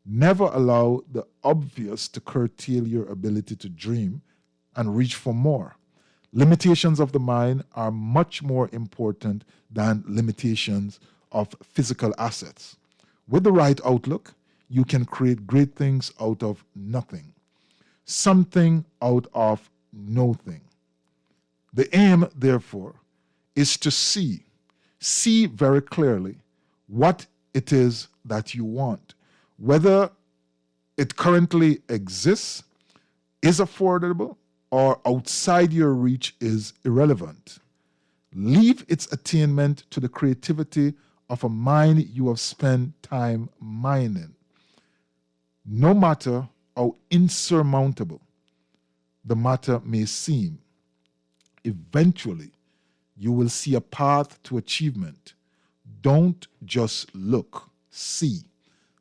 Never allow the obvious to curtail your ability to dream and reach for more. Limitations of the mind are much more important than limitations of physical assets. With the right outlook, you can create great things out of nothing, something out of nothing. The aim, therefore, is to see very clearly what it is that you want. Whether it currently exists, is affordable, or outside your reach is irrelevant. Leave its attainment to the creativity of a mind you have spent time mining. No matter how insurmountable the matter may seem, eventually you will see a path to achievement. Don't just look, see.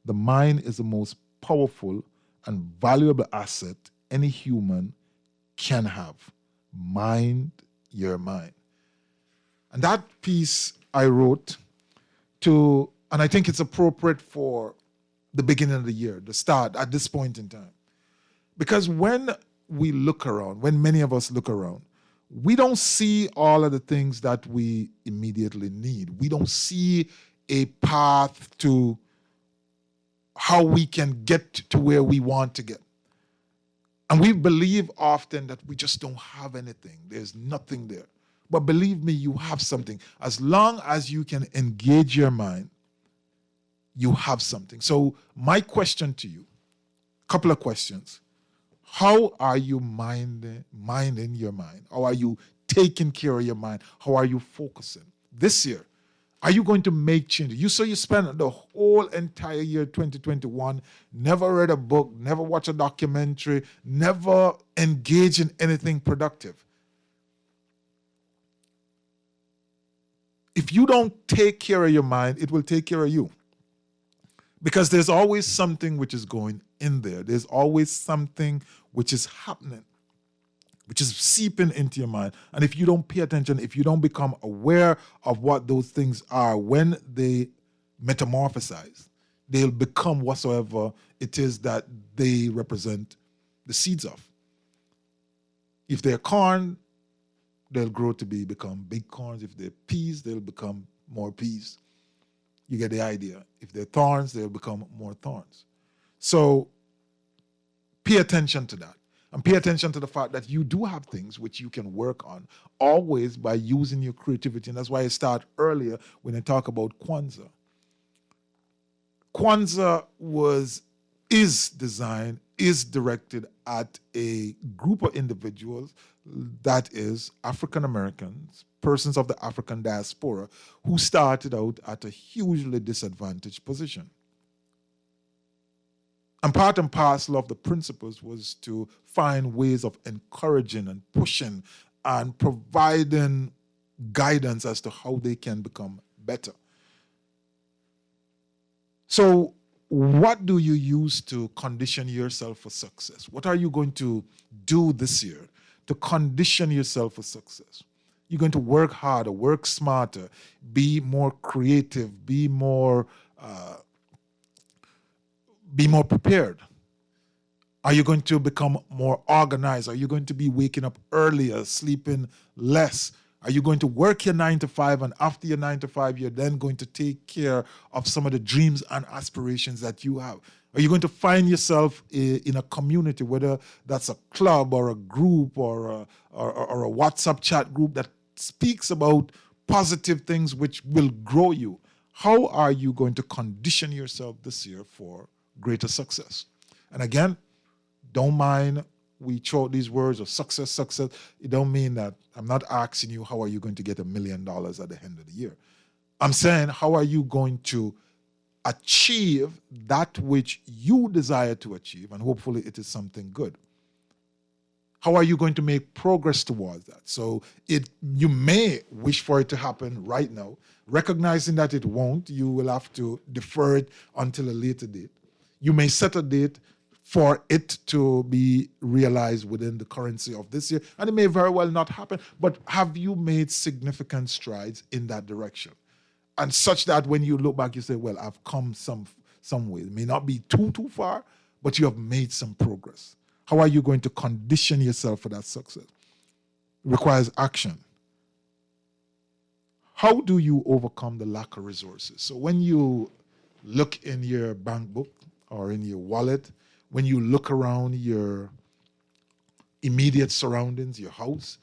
The mind is the most powerful and valuable asset any human can have. Mind your mind. And that piece I wrote and I think it's appropriate for the beginning of the year, the start at this point in time. Because when we look around, when many of us look around, we don't see all of the things that we immediately need. We don't see a path to how we can get to where we want to get. And we believe often that we just don't have anything. There's nothing there. But believe me, you have something. As long as you can engage your mind, you have something. So my question to you, a couple of questions. How are you minding your mind? How are you taking care of your mind? How are you focusing? This year, are you going to make changes? You spent the whole entire year 2021, never read a book, never watched a documentary, never engaged in anything productive. If you don't take care of your mind, it will take care of you. Because there's always something which is going in there. There's always something which is happening, which is seeping into your mind. And if you don't pay attention, if you don't become aware of what those things are, when they metamorphosize, they'll become whatsoever it is that they represent the seeds of. If they're corn, they'll grow to become big corns. If they're peas, they'll become more peas. You get the idea. If they're thorns, they'll become more thorns. So pay attention to that. And pay attention to the fact that you do have things which you can work on, always by using your creativity. And that's why I start earlier when I talk about Kwanzaa. Kwanzaa is directed at a group of individuals, that is African Americans, persons of the African diaspora, who started out at a hugely disadvantaged position. And part and parcel of the principles was to find ways of encouraging and pushing and providing guidance as to how they can become better. So what do you use to condition yourself for success? What are you going to do this year to condition yourself for success? You're going to work harder, work smarter, be more creative, be more prepared. Are you going to become more organized? Are you going to be waking up earlier, sleeping less? Are you going to work your 9 to 5, and after your 9 to 5, you're then going to take care of some of the dreams and aspirations that you have? Are you going to find yourself in a community, whether that's a club or a group or a WhatsApp chat group that speaks about positive things which will grow you? How are you going to condition yourself this year for greater success? And again, don't mind we throw out these words of success. It don't mean that I'm not asking you how are you going to get $1 million at the end of the year. I'm saying how are you going to achieve that which you desire to achieve, and hopefully it is something good. How are you going to make progress towards that? So you may wish for it to happen right now, recognizing that it won't. You will have to defer it until a later date. You may set a date for it to be realized within the currency of this year, and it may very well not happen. But have you made significant strides in that direction? and such that when you look back, you say, well, I've come some way. It may not be too far, but you have made some progress. How are you going to condition yourself for that success? It requires action. How do you overcome the lack of resources? So when you look in your bank book or in your wallet, when you look around your immediate surroundings, your house,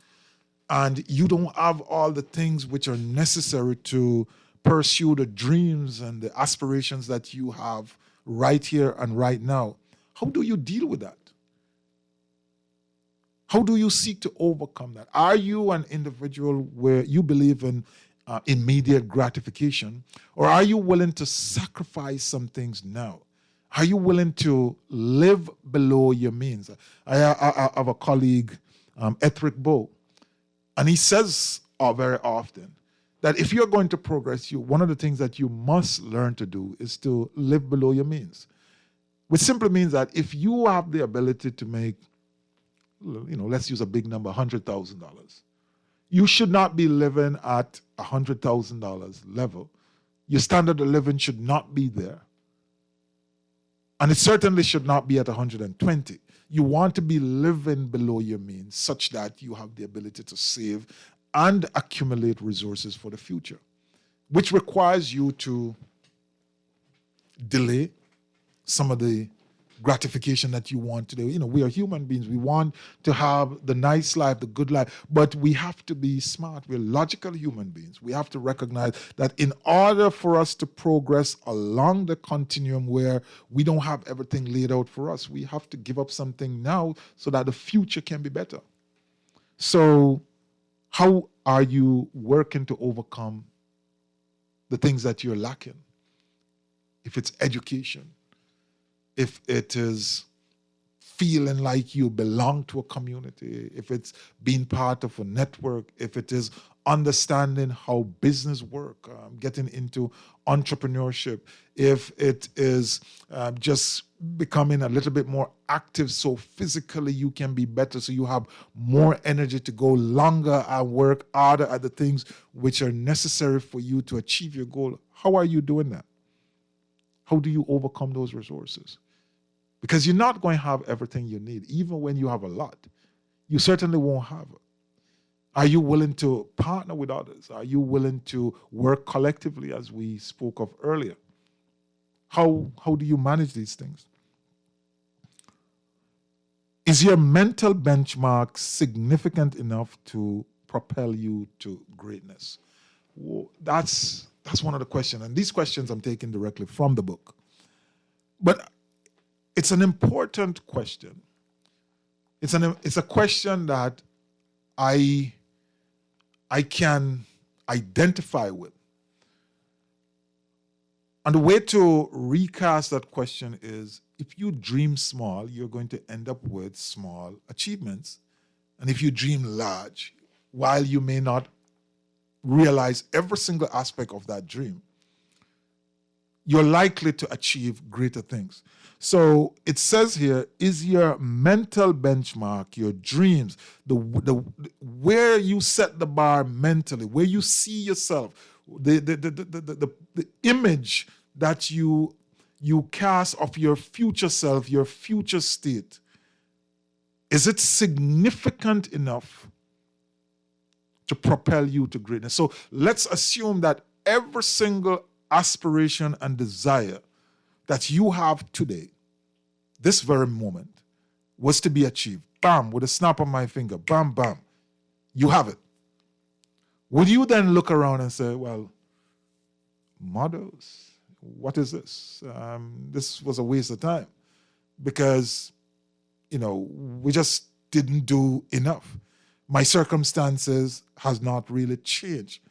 and you don't have all the things which are necessary to pursue the dreams and the aspirations that you have right here and right now, how do you deal with that? How do you seek to overcome that? Are you an individual where you believe in immediate gratification, or are you willing to sacrifice some things now? Are you willing to live below your means? I have a colleague, Ethric Bow, and he says very often that if you're going to progress, one of the things that you must learn to do is to live below your means, which simply means that if you have the ability to make, let's use a big number, $100,000, you should not be living at $100,000 level. Your standard of living should not be there. And it certainly should not be at 120. You want to be living below your means such that you have the ability to save and accumulate resources for the future, which requires you to delay some of the gratification that you want to do. We are human beings. We want to have the nice life, the good life, but we have to be smart. We're logical human beings. We have to recognize that in order for us to progress along the continuum where we don't have everything laid out for us, we have to give up something now so that the future can be better. So how are you working to overcome the things that you're lacking? If it's education, if it is feeling like you belong to a community, if it's being part of a network, if it is understanding how business work, getting into entrepreneurship, if it is just becoming a little bit more active so physically you can be better, so you have more energy to go longer and work harder at the things which are necessary for you to achieve your goal. How are you doing that? How do you overcome those resources? Because you're not going to have everything you need. Even when you have a lot, you certainly won't have it. Are you willing to partner with others? Are you willing to work collectively, as we spoke of earlier? How do you manage these things? Is your mental benchmark significant enough to propel you to greatness? Well, that's one of the questions. And these questions I'm taking directly from the book. But it's an important question. It's a question that I can identify with. And the way to recast that question is, if you dream small, you're going to end up with small achievements. And if you dream large, while you may not realize every single aspect of that dream, you're likely to achieve greater things. So it says here, is your mental benchmark, your dreams, the where you set the bar mentally, where you see yourself, the image that you cast of your future self, your future state, is it significant enough to propel you to greatness? So let's assume that every single aspiration and desire that you have today, this very moment, was to be achieved. Bam, with a snap of my finger, bam, bam, you have it. Would you then look around and say, well, mothers, what is this? This was a waste of time because, we just didn't do enough. My circumstances has not really changed.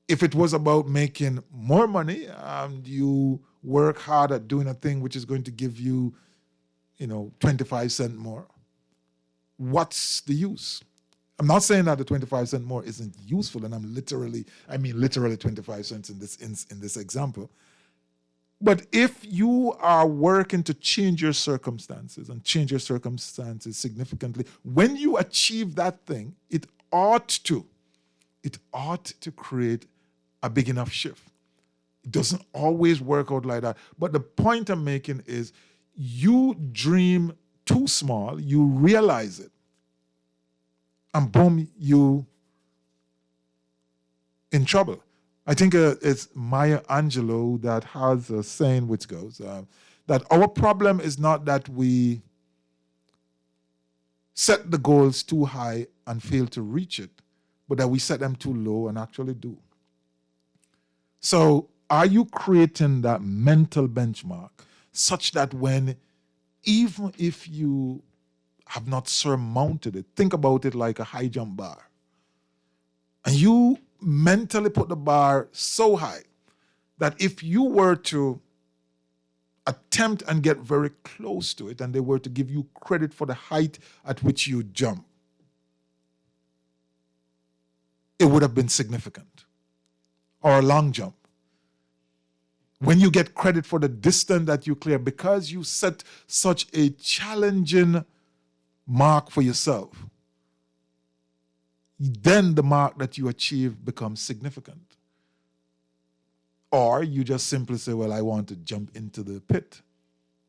If it was about making more money and you work hard at doing a thing which is going to give you, 25 cents more, what's the use? I'm not saying that the 25 cents more isn't useful, and I mean literally 25 cents in this example. But if you are working to change your circumstances and change your circumstances significantly, when you achieve that thing, it ought to create a big enough shift. It doesn't always work out like that. But the point I'm making is you dream too small, you realize it, and boom, you in trouble. I think it's Maya Angelou that has a saying which goes that our problem is not that we set the goals too high and fail to reach it, but that we set them too low and actually do. So are you creating that mental benchmark such that even if you have not surmounted it, think about it like a high jump bar, and you mentally put the bar so high that if you were to attempt and get very close to it and they were to give you credit for the height at which you jump, it would have been significant. Or a long jump. When you get credit for the distance that you clear because you set such a challenging mark for yourself, then the mark that you achieve becomes significant. Or you just simply say, well, I want to jump into the pit,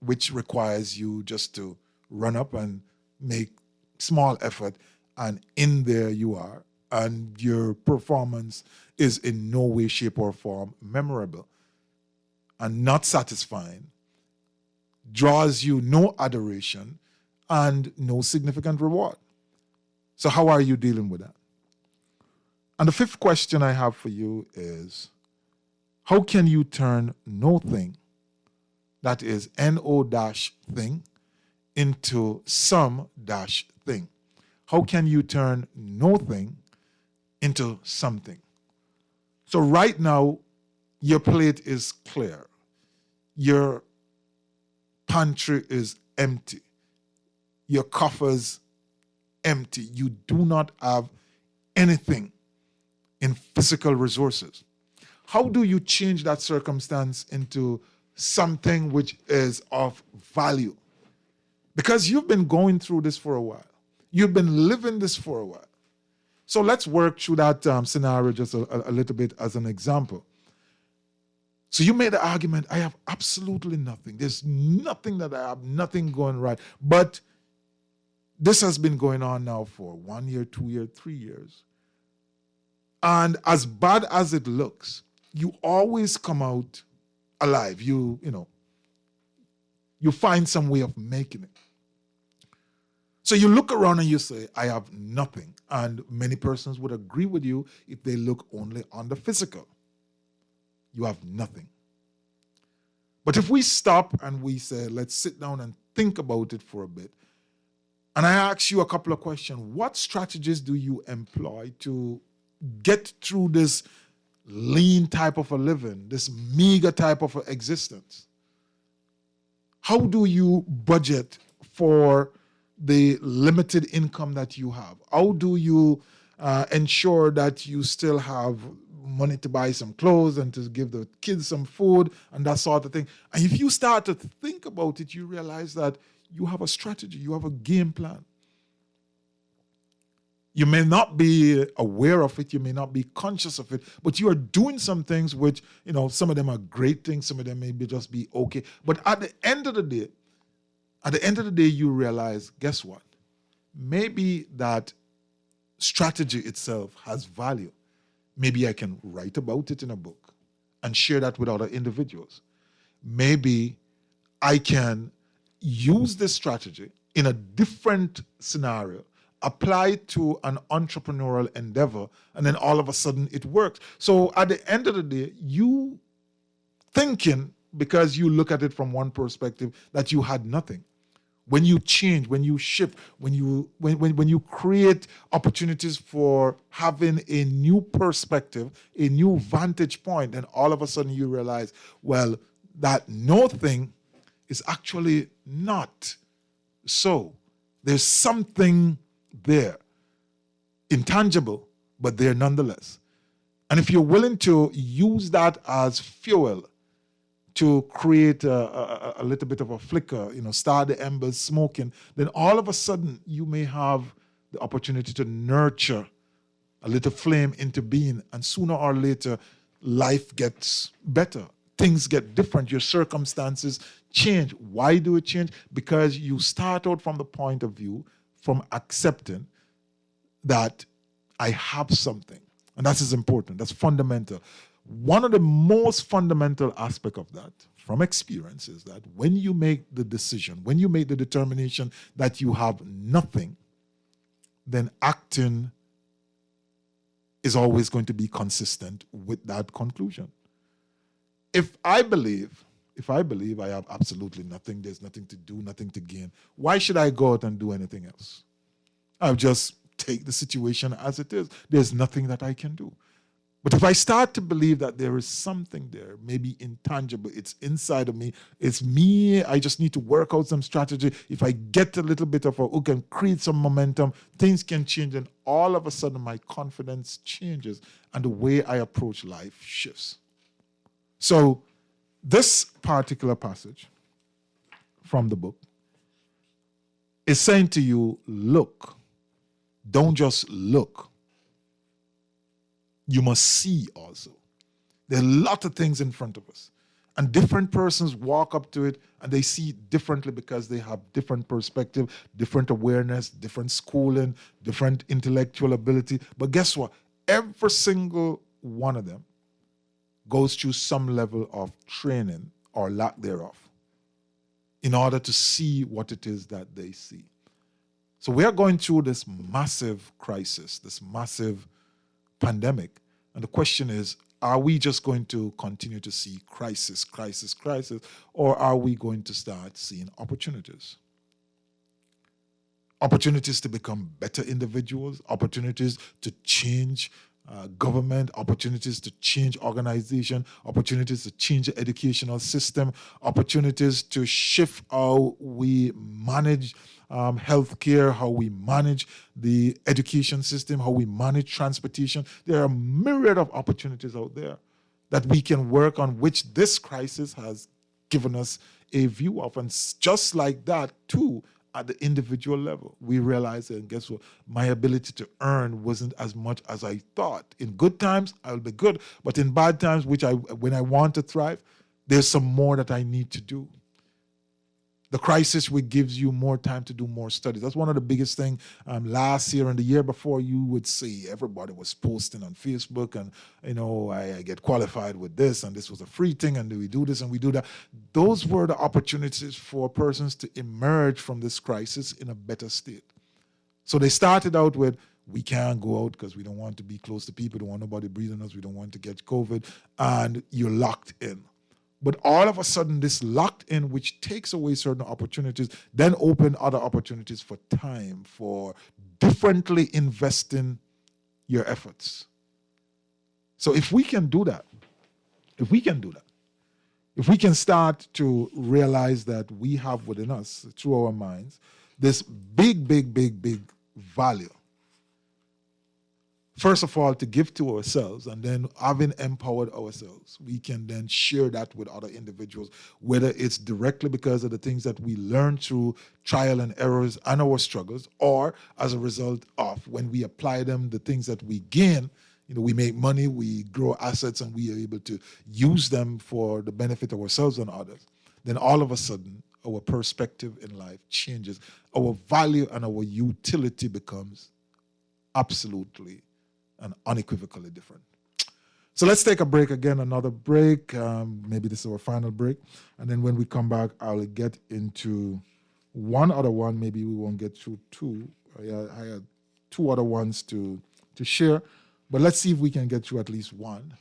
which requires you just to run up and make small effort, and in there you are, and your performance is in no way, shape, or form memorable and not satisfying, draws you no adoration and no significant reward. So how are you dealing with that? And the fifth question I have for you is, how can you turn no thing, that is no-thing, into some-thing? How can you turn no thing into something? So right now, your plate is clear. Your pantry is empty. Your coffers empty. You do not have anything in physical resources. How do you change that circumstance into something which is of value? Because you've been going through this for a while. You've been living this for a while. So let's work through that scenario just a little bit as an example. So you made the argument, I have absolutely nothing. There's nothing that I have, nothing going right. But this has been going on now for 1 year, 2 years, 3 years. And as bad as it looks, you always come out alive. You find some way of making it. So you look around and you say, I have nothing. And many persons would agree with you if they look only on the physical. You have nothing. But if we stop and we say, let's sit down and think about it for a bit, and I ask you a couple of questions, what strategies do you employ to get through this lean type of a living, this meager type of existence? How do you budget for the limited income that you have? How do you ensure that you still have money to buy some clothes and to give the kids some food and that sort of thing? And if you start to think about it, you realize that you have a strategy, you have a game plan. You may not be aware of it, you may not be conscious of it, but you are doing some things which, some of them are great things, some of them may just be okay. But at the end of the day, you realize, guess what? Maybe that strategy itself has value. Maybe I can write about it in a book and share that with other individuals. Maybe I can use this strategy in a different scenario, apply it to an entrepreneurial endeavor, and then all of a sudden it works. So at the end of the day, you thinking, because you look at it from one perspective, that you had nothing. When you change, when you shift, when you create opportunities for having a new perspective, a new vantage point, then all of a sudden you realize, well, that no thing is actually not so. There's something there, intangible, but there nonetheless. And if you're willing to use that as fuel to create a little bit of a flicker, start the embers smoking, then all of a sudden you may have the opportunity to nurture a little flame into being, and sooner or later life gets better. Things get different. Your circumstances change. Why do it change? Because you start out from the point of view from accepting that I have something. And that is important. That's fundamental. One of the most fundamental aspects of that from experience is that when you make the decision, when you make the determination that you have nothing, then acting is always going to be consistent with that conclusion. If I believe I have absolutely nothing, there's nothing to do, nothing to gain, why should I go out and do anything else? I'll just take the situation as it is. There's nothing that I can do. But if I start to believe that there is something there, maybe intangible, it's inside of me, it's me, I just need to work out some strategy. If I get a little bit of a hook and create some momentum, things can change, and all of a sudden my confidence changes and the way I approach life shifts. So this particular passage from the book is saying to you, look, don't just look. You must see also. There are a lot of things in front of us. And different persons walk up to it and they see differently because they have different perspective, different awareness, different schooling, different intellectual ability. But guess what? Every single one of them goes through some level of training or lack thereof in order to see what it is that they see. So we are going through this massive crisis, this massive pandemic. And the question is, are we just going to continue to see crisis, or are we going to start seeing opportunities? Opportunities to become better individuals, opportunities to change government, opportunities to change organization, opportunities to change the educational system, opportunities to shift how we manage healthcare, how we manage the education system, how we manage transportation. There are a myriad of opportunities out there that we can work on, which this crisis has given us a view of. And just like that, too, at the individual level, we realize, and guess what? My ability to earn wasn't as much as I thought. In good times, I'll be good. But in bad times, when I want to thrive, there's some more that I need to do. The crisis which gives you more time to do more studies. That's one of the biggest things. Last year and the year before, you would see everybody was posting on Facebook and, I get qualified with this and this was a free thing and we do this and we do that. Those were the opportunities for persons to emerge from this crisis in a better state. So they started out with, we can't go out because we don't want to be close to people, don't want nobody breathing us, we don't want to get COVID, and you're locked in. But all of a sudden, this locked in, which takes away certain opportunities, then open other opportunities for time, for differently investing your efforts. So if we can do that, if we can start to realize that we have within us, through our minds, this big value, first of all, to give to ourselves, and then having empowered ourselves, we can then share that with other individuals, whether it's directly because of the things that we learn through trial and errors and our struggles, or as a result of when we apply them, the things that we gain, we make money, we grow assets, and we are able to use them for the benefit of ourselves and others. Then all of a sudden, our perspective in life changes. Our value and our utility becomes absolutely and unequivocally different. So let's take a break again, another break. Maybe this is our final break. And then when we come back, I'll get into one other one. Maybe we won't get through two. I had two other ones to share. But let's see if we can get through at least one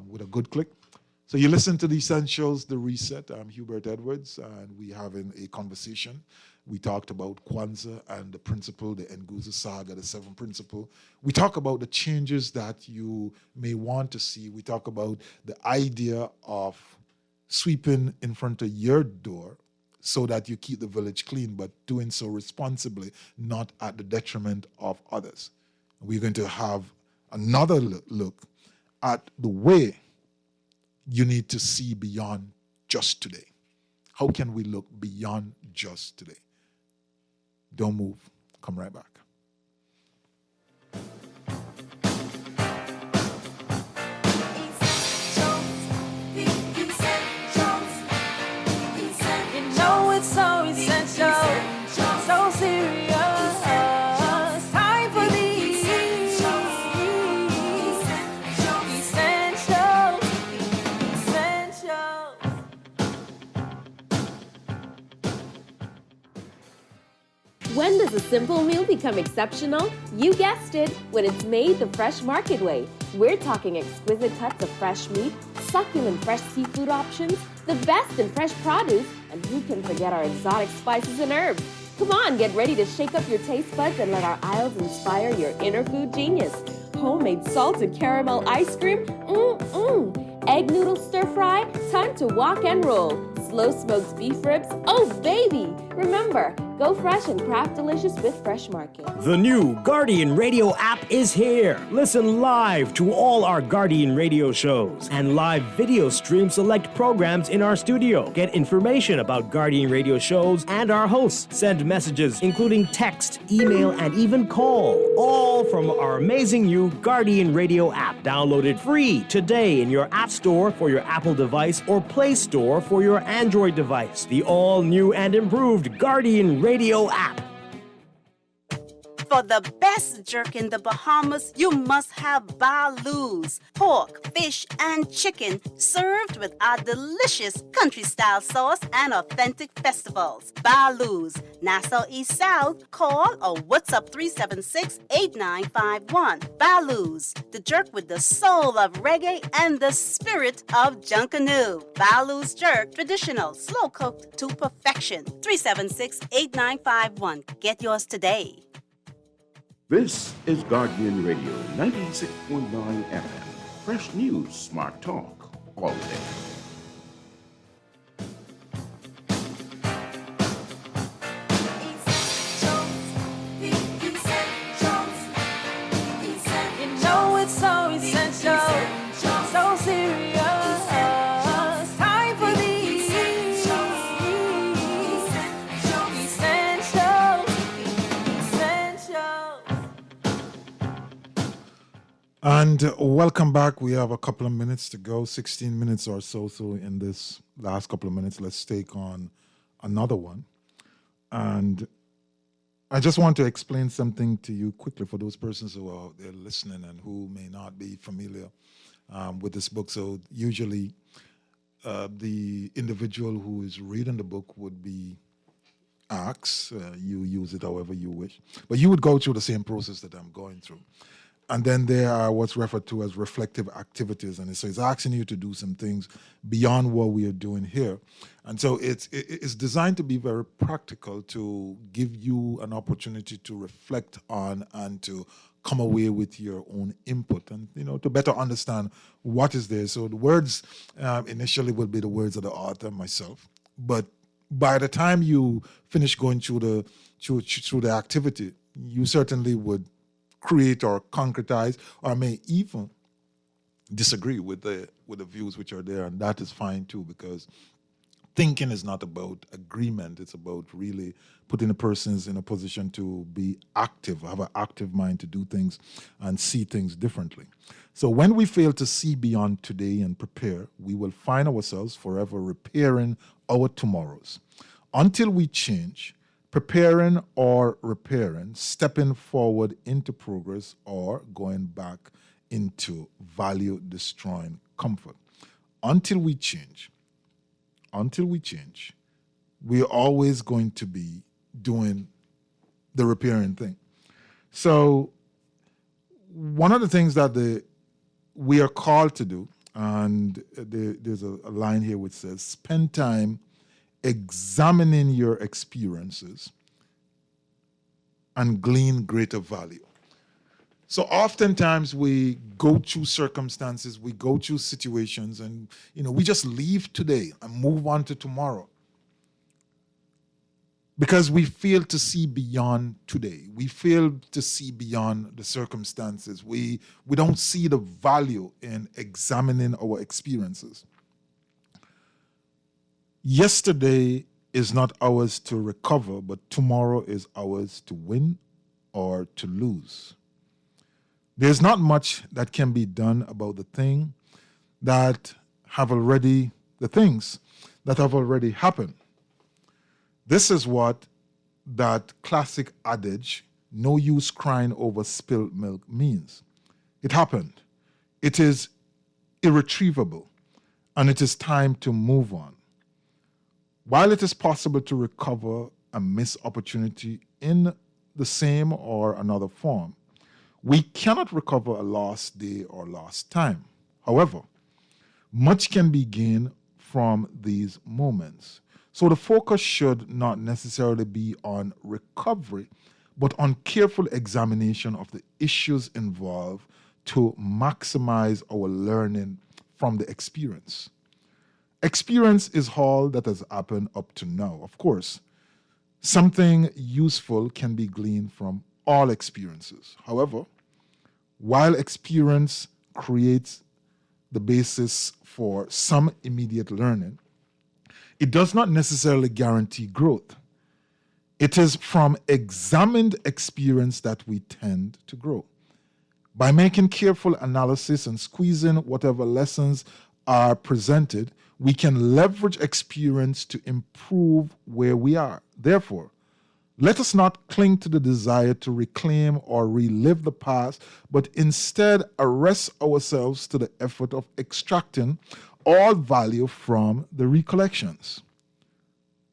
with a good click. So you listen to The Essentials, The Reset. I'm Hubert Edwards, and we're having a conversation. We talked about Kwanzaa and the principle, the Nguzo Saga, the 7 principle. We talk about the changes that you may want to see. We talk about the idea of sweeping in front of your door so that you keep the village clean, but doing so responsibly, not at the detriment of others. We're going to have another look at the way you need to see beyond just today. How can we look beyond just today? Don't move. Come right back. When does a simple meal become exceptional? You guessed it, when it's made the fresh market way. We're talking exquisite cuts of fresh meat, succulent fresh seafood options, the best in fresh produce, and who can forget our exotic spices and herbs? Come on, get ready to shake up your taste buds and let our aisles inspire your inner food genius. Homemade salted caramel ice cream? Egg noodle stir fry? Time to walk and roll. Slow smoked beef ribs? Oh, baby! Remember, go fresh and craft delicious with Fresh Market. The new Guardian Radio app is here. Listen live to all our Guardian Radio shows and live video stream select programs in our studio. Get information about Guardian Radio shows and our hosts. Send messages including text, email, and even call. All from our amazing new Guardian Radio app. Download it free today in your App Store for your Apple device or Play Store for your Android device. The all-new and improved Guardian Radio app. For the best jerk in the Bahamas, you must have balus, pork, fish, and chicken served with our delicious country-style sauce and authentic festivals. Balus, Nassau East South, call or WhatsApp 376-8951. Balus, the jerk with the soul of reggae and the spirit of Junkanoo. Balus jerk, traditional, slow-cooked to perfection. 376-8951. Get yours today. This is Guardian Radio 96.9 FM. Fresh news, smart talk, all day. You know it's so essential, so serious. Time for the essentials. And welcome back. We have a couple of minutes to go, 16 minutes or so. So in this last couple of minutes, let's take on another one. And I just want to explain something to you quickly for those persons who are out there listening and who may not be familiar with this book. So usually the individual who is reading the book would be asked, you use it however you wish, but you would go through the same process that I'm going through. And then there are what's referred to as reflective activities. And so it's asking you to do some things beyond what we are doing here. And so it's designed to be very practical, to give you an opportunity to reflect on and to come away with your own input and, to better understand what is there. So the words initially will be the words of the author, myself. But by the time you finish going through the activity, you certainly would create or concretize, or may even disagree with the views which are there, and that is fine too, because thinking is not about agreement. It's about really putting the persons in a position to be active, have an active mind to do things and see things differently. So when we fail to see beyond today and prepare, we will find ourselves forever repairing our tomorrows. Until we change, preparing or repairing, stepping forward into progress, or going back into value-destroying comfort. Until we change, we're always going to be doing the repairing thing. So one of the things that we are called to do, and there's a line here which says, spend time examining your experiences and glean greater value. So oftentimes we go through circumstances, we go through situations, and we just leave today and move on to tomorrow because we fail to see beyond today. We fail to see beyond the circumstances. We don't see the value in examining our experiences. Yesterday is not ours to recover, but tomorrow is ours to win or to lose. There's not much that can be done about the things that have already happened. This is what that classic adage, no use crying over spilled milk, means. It happened. It is irretrievable, and it is time to move on. While it is possible to recover a missed opportunity in the same or another form. We cannot recover a lost day or lost time. However, much can be gained from these moments. So the focus should not necessarily be on recovery, but on careful examination of the issues involved to maximize our learning from the experience. Experience is all that has happened up to now. Of course, something useful can be gleaned from all experiences. However, while experience creates the basis for some immediate learning, it does not necessarily guarantee growth. It is from examined experience that we tend to grow. By making careful analysis and squeezing whatever lessons are presented, we can leverage experience to improve where we are. Therefore, let us not cling to the desire to reclaim or relive the past, but instead arrest ourselves to the effort of extracting all value from the recollections.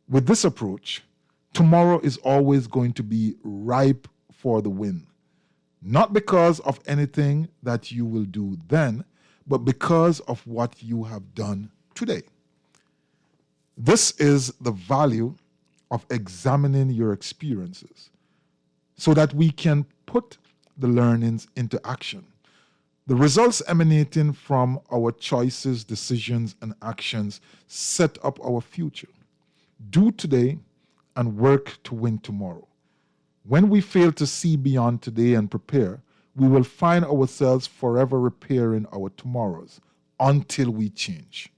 With this approach, tomorrow is always going to be ripe for the win, not because of anything that you will do then, but because of what you have done today. This is the value of examining your experiences so that we can put the learnings into action. The results emanating from our choices, decisions, and actions set up our future. Do today and work to win tomorrow. When we fail to see beyond today and prepare, we will find ourselves forever repairing our tomorrows until we change.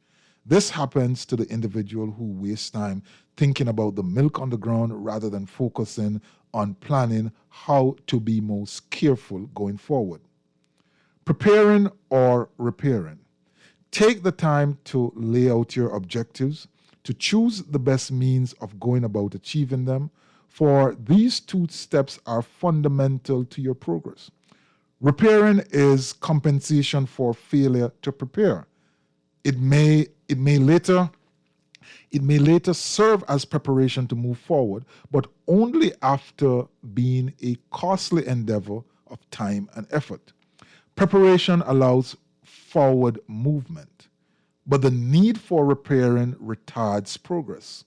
This happens to the individual who wastes time thinking about the milk on the ground rather than focusing on planning how to be most careful going forward. Preparing or repairing. Take the time to lay out your objectives, to choose the best means of going about achieving them, for these two steps are fundamental to your progress. Repairing is compensation for failure to prepare. It may later serve as preparation to move forward, but only after being a costly endeavor of time and effort. Preparation allows forward movement, but the need for repairing retards progress.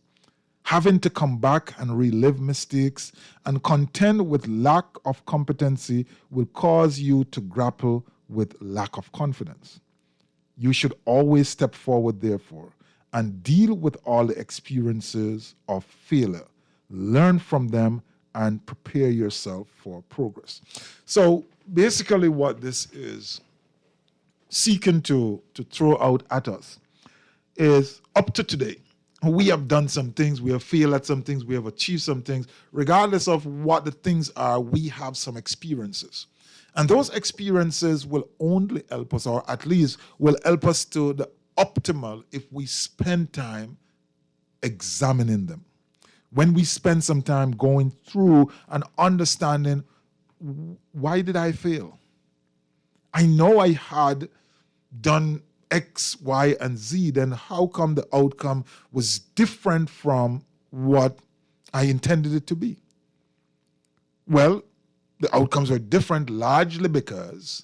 Having to come back and relive mistakes and contend with lack of competency will cause you to grapple with lack of confidence. You should always step forward, therefore, and deal with all the experiences of failure. Learn from them and prepare yourself for progress. So basically what this is seeking to throw out at us is up to today. We have done some things, we have failed at some things, we have achieved some things. Regardless of what the things are, we have some experiences. And those experiences will only help us, or at least will help us to the optimal if we spend time examining them. When we spend some time going through and understanding, why did I fail? I know I had done X, Y, and Z, then how come the outcome was different from what I intended it to be? Well, the outcomes were different largely because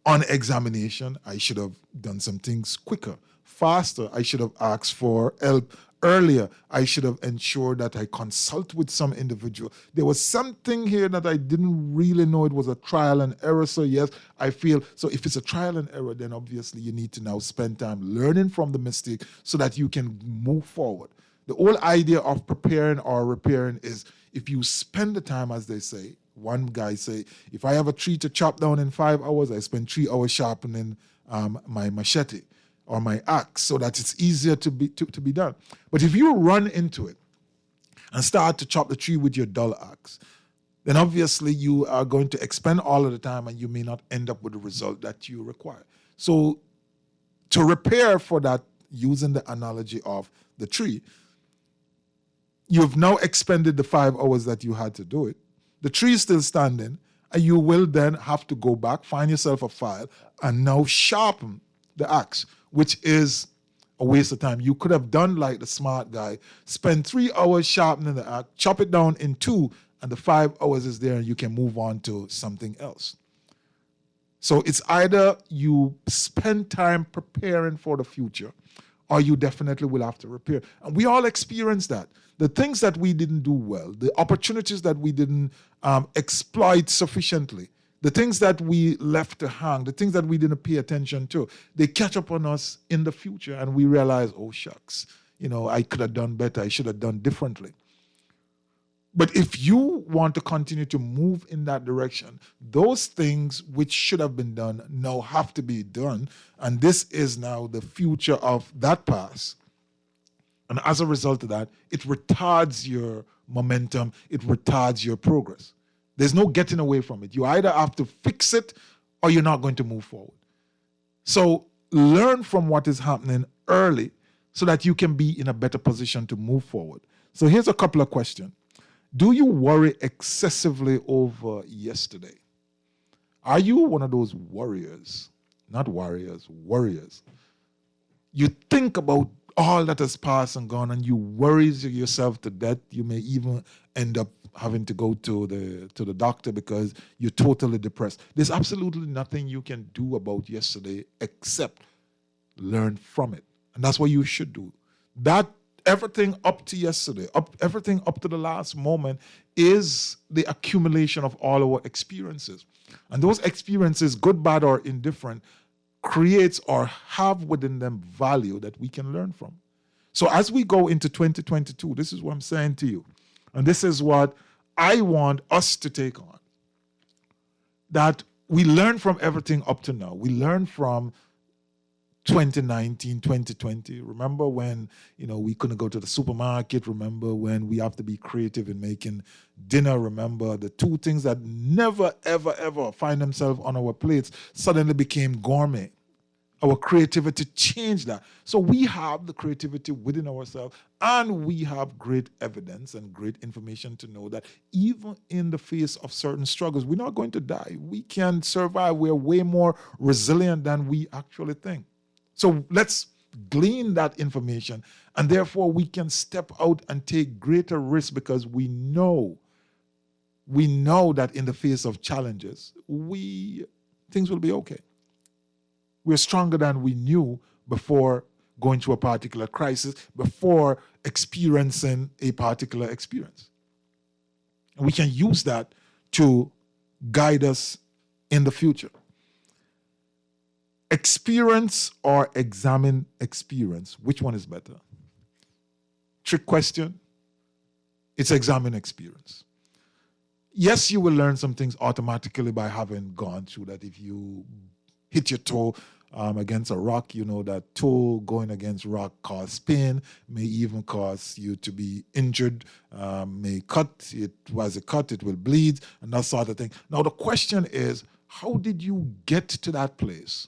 on examination, I should have done some things quicker, faster. I should have asked for help earlier. I should have ensured that I consult with some individual. There was something here that I didn't really know it was a trial and error. So yes, I feel, so if it's a trial and error, then obviously you need to now spend time learning from the mistake so that you can move forward. The whole idea of preparing or repairing is if you spend the time, as they say, one guy say, if I have a tree to chop down in 5 hours, I spend 3 hours sharpening my machete or my axe so that it's easier to be done. But if you run into it and start to chop the tree with your dull axe, then obviously you are going to expend all of the time and you may not end up with the result that you require. So to repair for that, using the analogy of the tree, you've now expended the 5 hours that you had to do it. The tree is still standing, and you will then have to go back, find yourself a file, and now sharpen the axe, which is a waste of time. You could have done like the smart guy, spend 3 hours sharpening the axe, chop it down in 2, and the 5 hours is there and you can move on to something else. So it's either you spend time preparing for the future or you definitely will have to repair. And we all experience that. The things that we didn't do well, the opportunities that we didn't exploit sufficiently, the things that we left to hang, the things that we didn't pay attention to, they catch up on us in the future and we realize, oh shucks, I could have done better, I should have done differently. But if you want to continue to move in that direction, those things which should have been done now have to be done. And this is now the future of that past. And as a result of that, it retards your momentum, it retards your progress. There's no getting away from it. You either have to fix it or you're not going to move forward. So learn from what is happening early so that you can be in a better position to move forward. So here's a couple of questions. Do you worry excessively over yesterday? Are you one of those warriors? Not warriors, warriors. You think about all that has passed and gone and you worry yourself to death. You may even end up having to go to the doctor because you're totally depressed. There's absolutely nothing you can do about yesterday except learn from it. And that's what you should do. That everything up to yesterday, everything up to the last moment is the accumulation of all our experiences. And those experiences, good, bad, or indifferent, creates or have within them value that we can learn from. So as we go into 2022, this is what I'm saying to you. And this is what I want us to take on. That we learn from everything up to now. We learn from 2019, 2020. Remember when, we couldn't go to the supermarket. Remember when we have to be creative in making dinner. Remember the 2 things that never, ever, ever find themselves on our plates suddenly became gourmet. Our creativity changed that. So we have the creativity within ourselves and we have great evidence and great information to know that even in the face of certain struggles, we're not going to die. We can survive. We're way more resilient than we actually think. So let's glean that information, and therefore we can step out and take greater risks because we know that in the face of challenges, things will be okay. We're stronger than we knew before going through a particular crisis, before experiencing a particular experience. And we can use that to guide us in the future. Experience or examine experience? Which one is better? Trick question. It's examine experience. Yes, you will learn some things automatically by having gone through that. If you hit your toe against a rock, you know that toe going against rock cause pain, may even cause you to be injured, may cut. It was a cut, it will bleed, and that sort of thing. Now the question is, how did you get to that place?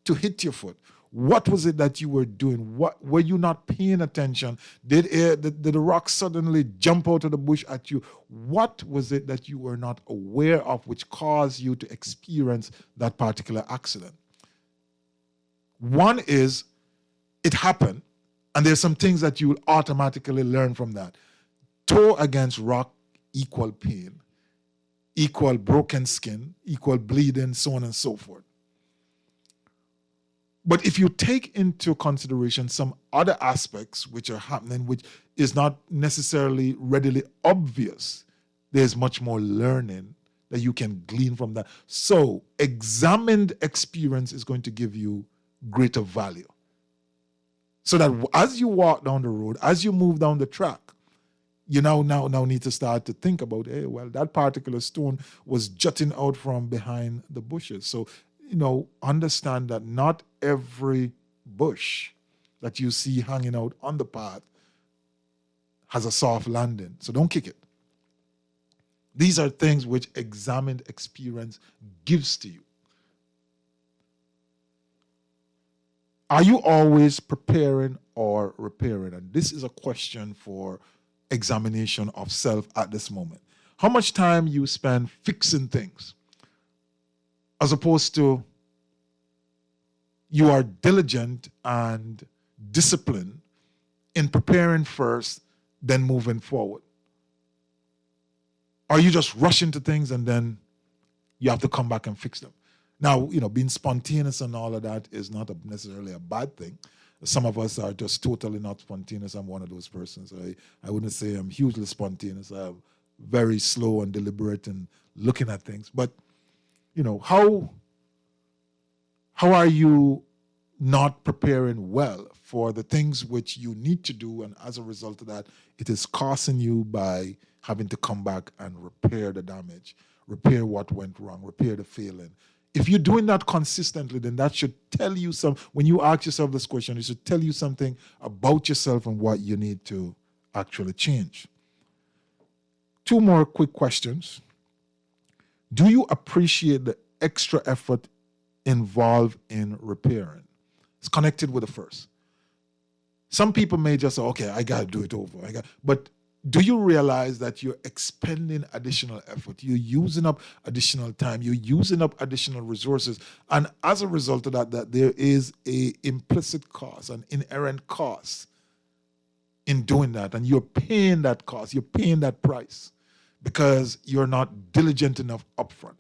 To hit your foot? What was it that you were doing? What were you not paying attention? Did the rock suddenly jump out of the bush at you? What was it that you were not aware of which caused you to experience that particular accident? One is it happened, and there's some things that you will automatically learn from that. Toe against rock equal pain, equal broken skin, equal bleeding, so on and so forth. But if you take into consideration some other aspects which are happening, which is not necessarily readily obvious, there's much more learning that you can glean from that. So examined experience is going to give you greater value. So that as you walk down the road, as you move down the track, you now need to start to think about, hey, well, that particular stone was jutting out from behind the bushes. So understand that not every bush that you see hanging out on the path has a soft landing. So don't kick it. These are things which examined experience gives to you. Are you always preparing or repairing? And this is a question for examination of self at this moment. How much time you spend fixing things, as opposed to you are diligent and discipline in preparing first, then moving forward? Or you just rush into things and then you have to come back and fix them? Now, being spontaneous and all of that is not necessarily a bad thing. Some of us are just totally not spontaneous. I'm one of those persons. I wouldn't say I'm hugely spontaneous. I'm very slow and deliberate in looking at things. But, how are you not preparing well for the things which you need to do, and as a result of that, it is costing you by having to come back and repair the damage, repair what went wrong, repair the failing? If you're doing that consistently, then that should tell you when you ask yourself this question, it should tell you something about yourself and what you need to actually change. 2 more quick questions. Do you appreciate the extra effort involved in repairing? It's connected with the first. Some people may just say, okay, I got to do it over. But do you realize that you're expending additional effort? You're using up additional time. You're using up additional resources. And as a result of that there is an implicit cost, an inherent cost in doing that. And you're paying that cost. You're paying that price because you're not diligent enough upfront.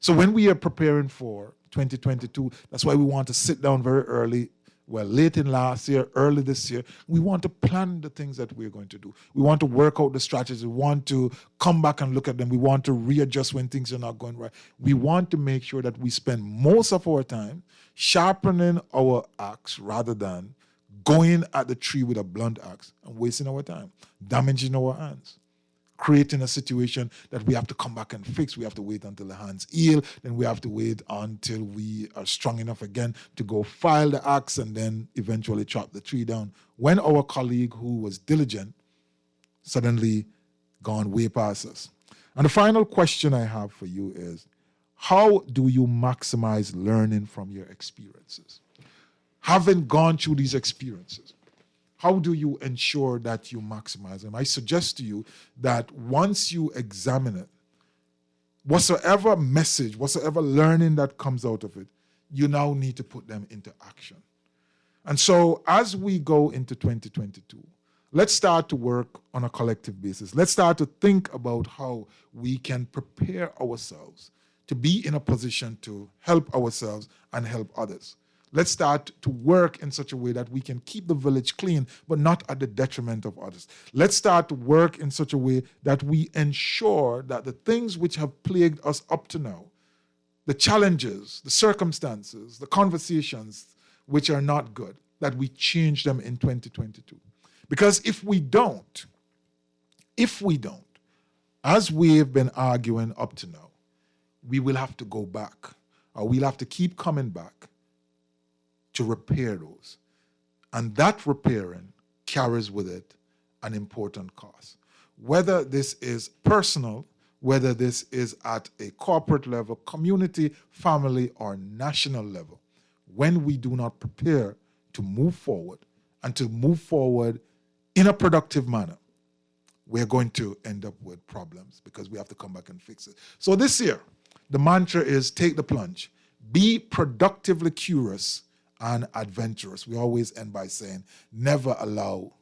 So when we are preparing for 2022, that's why we want to sit down very early. Well, late in last year, early this year, we want to plan the things that we're going to do. We want to work out the strategies. We want to come back and look at them. We want to readjust when things are not going right. We want to make sure that we spend most of our time sharpening our axe rather than going at the tree with a blunt axe and wasting our time, damaging our hands, creating a situation that we have to come back and fix. We have to wait until the hands heal. Then we have to wait until we are strong enough again to go file the axe and then eventually chop the tree down. When our colleague who was diligent suddenly gone way past us. And the final question I have for you is, how do you maximize learning from your experiences? Having gone through these experiences, how do you ensure that you maximize them? I suggest to you that once you examine it, whatsoever message, whatsoever learning that comes out of it, you now need to put them into action. And so as we go into 2022, let's start to work on a collective basis. Let's start to think about how we can prepare ourselves to be in a position to help ourselves and help others. Let's start to work in such a way that we can keep the village clean, but not at the detriment of others. Let's start to work in such a way that we ensure that the things which have plagued us up to now, the challenges, the circumstances, the conversations which are not good, that we change them in 2022. Because if we don't, as we have been arguing up to now, we will have to go back, or we'll have to keep coming back to repair those. And that repairing carries with it an important cost. Whether this is personal, whether this is at a corporate level, community, family, or national level, when we do not prepare to move forward and to move forward in a productive manner, we're going to end up with problems because we have to come back and fix it. So this year, the mantra is take the plunge. Be productively curious and adventurous. We always end by saying, never allow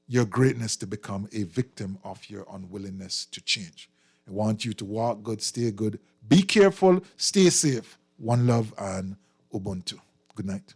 your greatness to become a victim of your unwillingness to change. I want you to walk good, stay good, be careful, stay safe. One love and Ubuntu. Good night.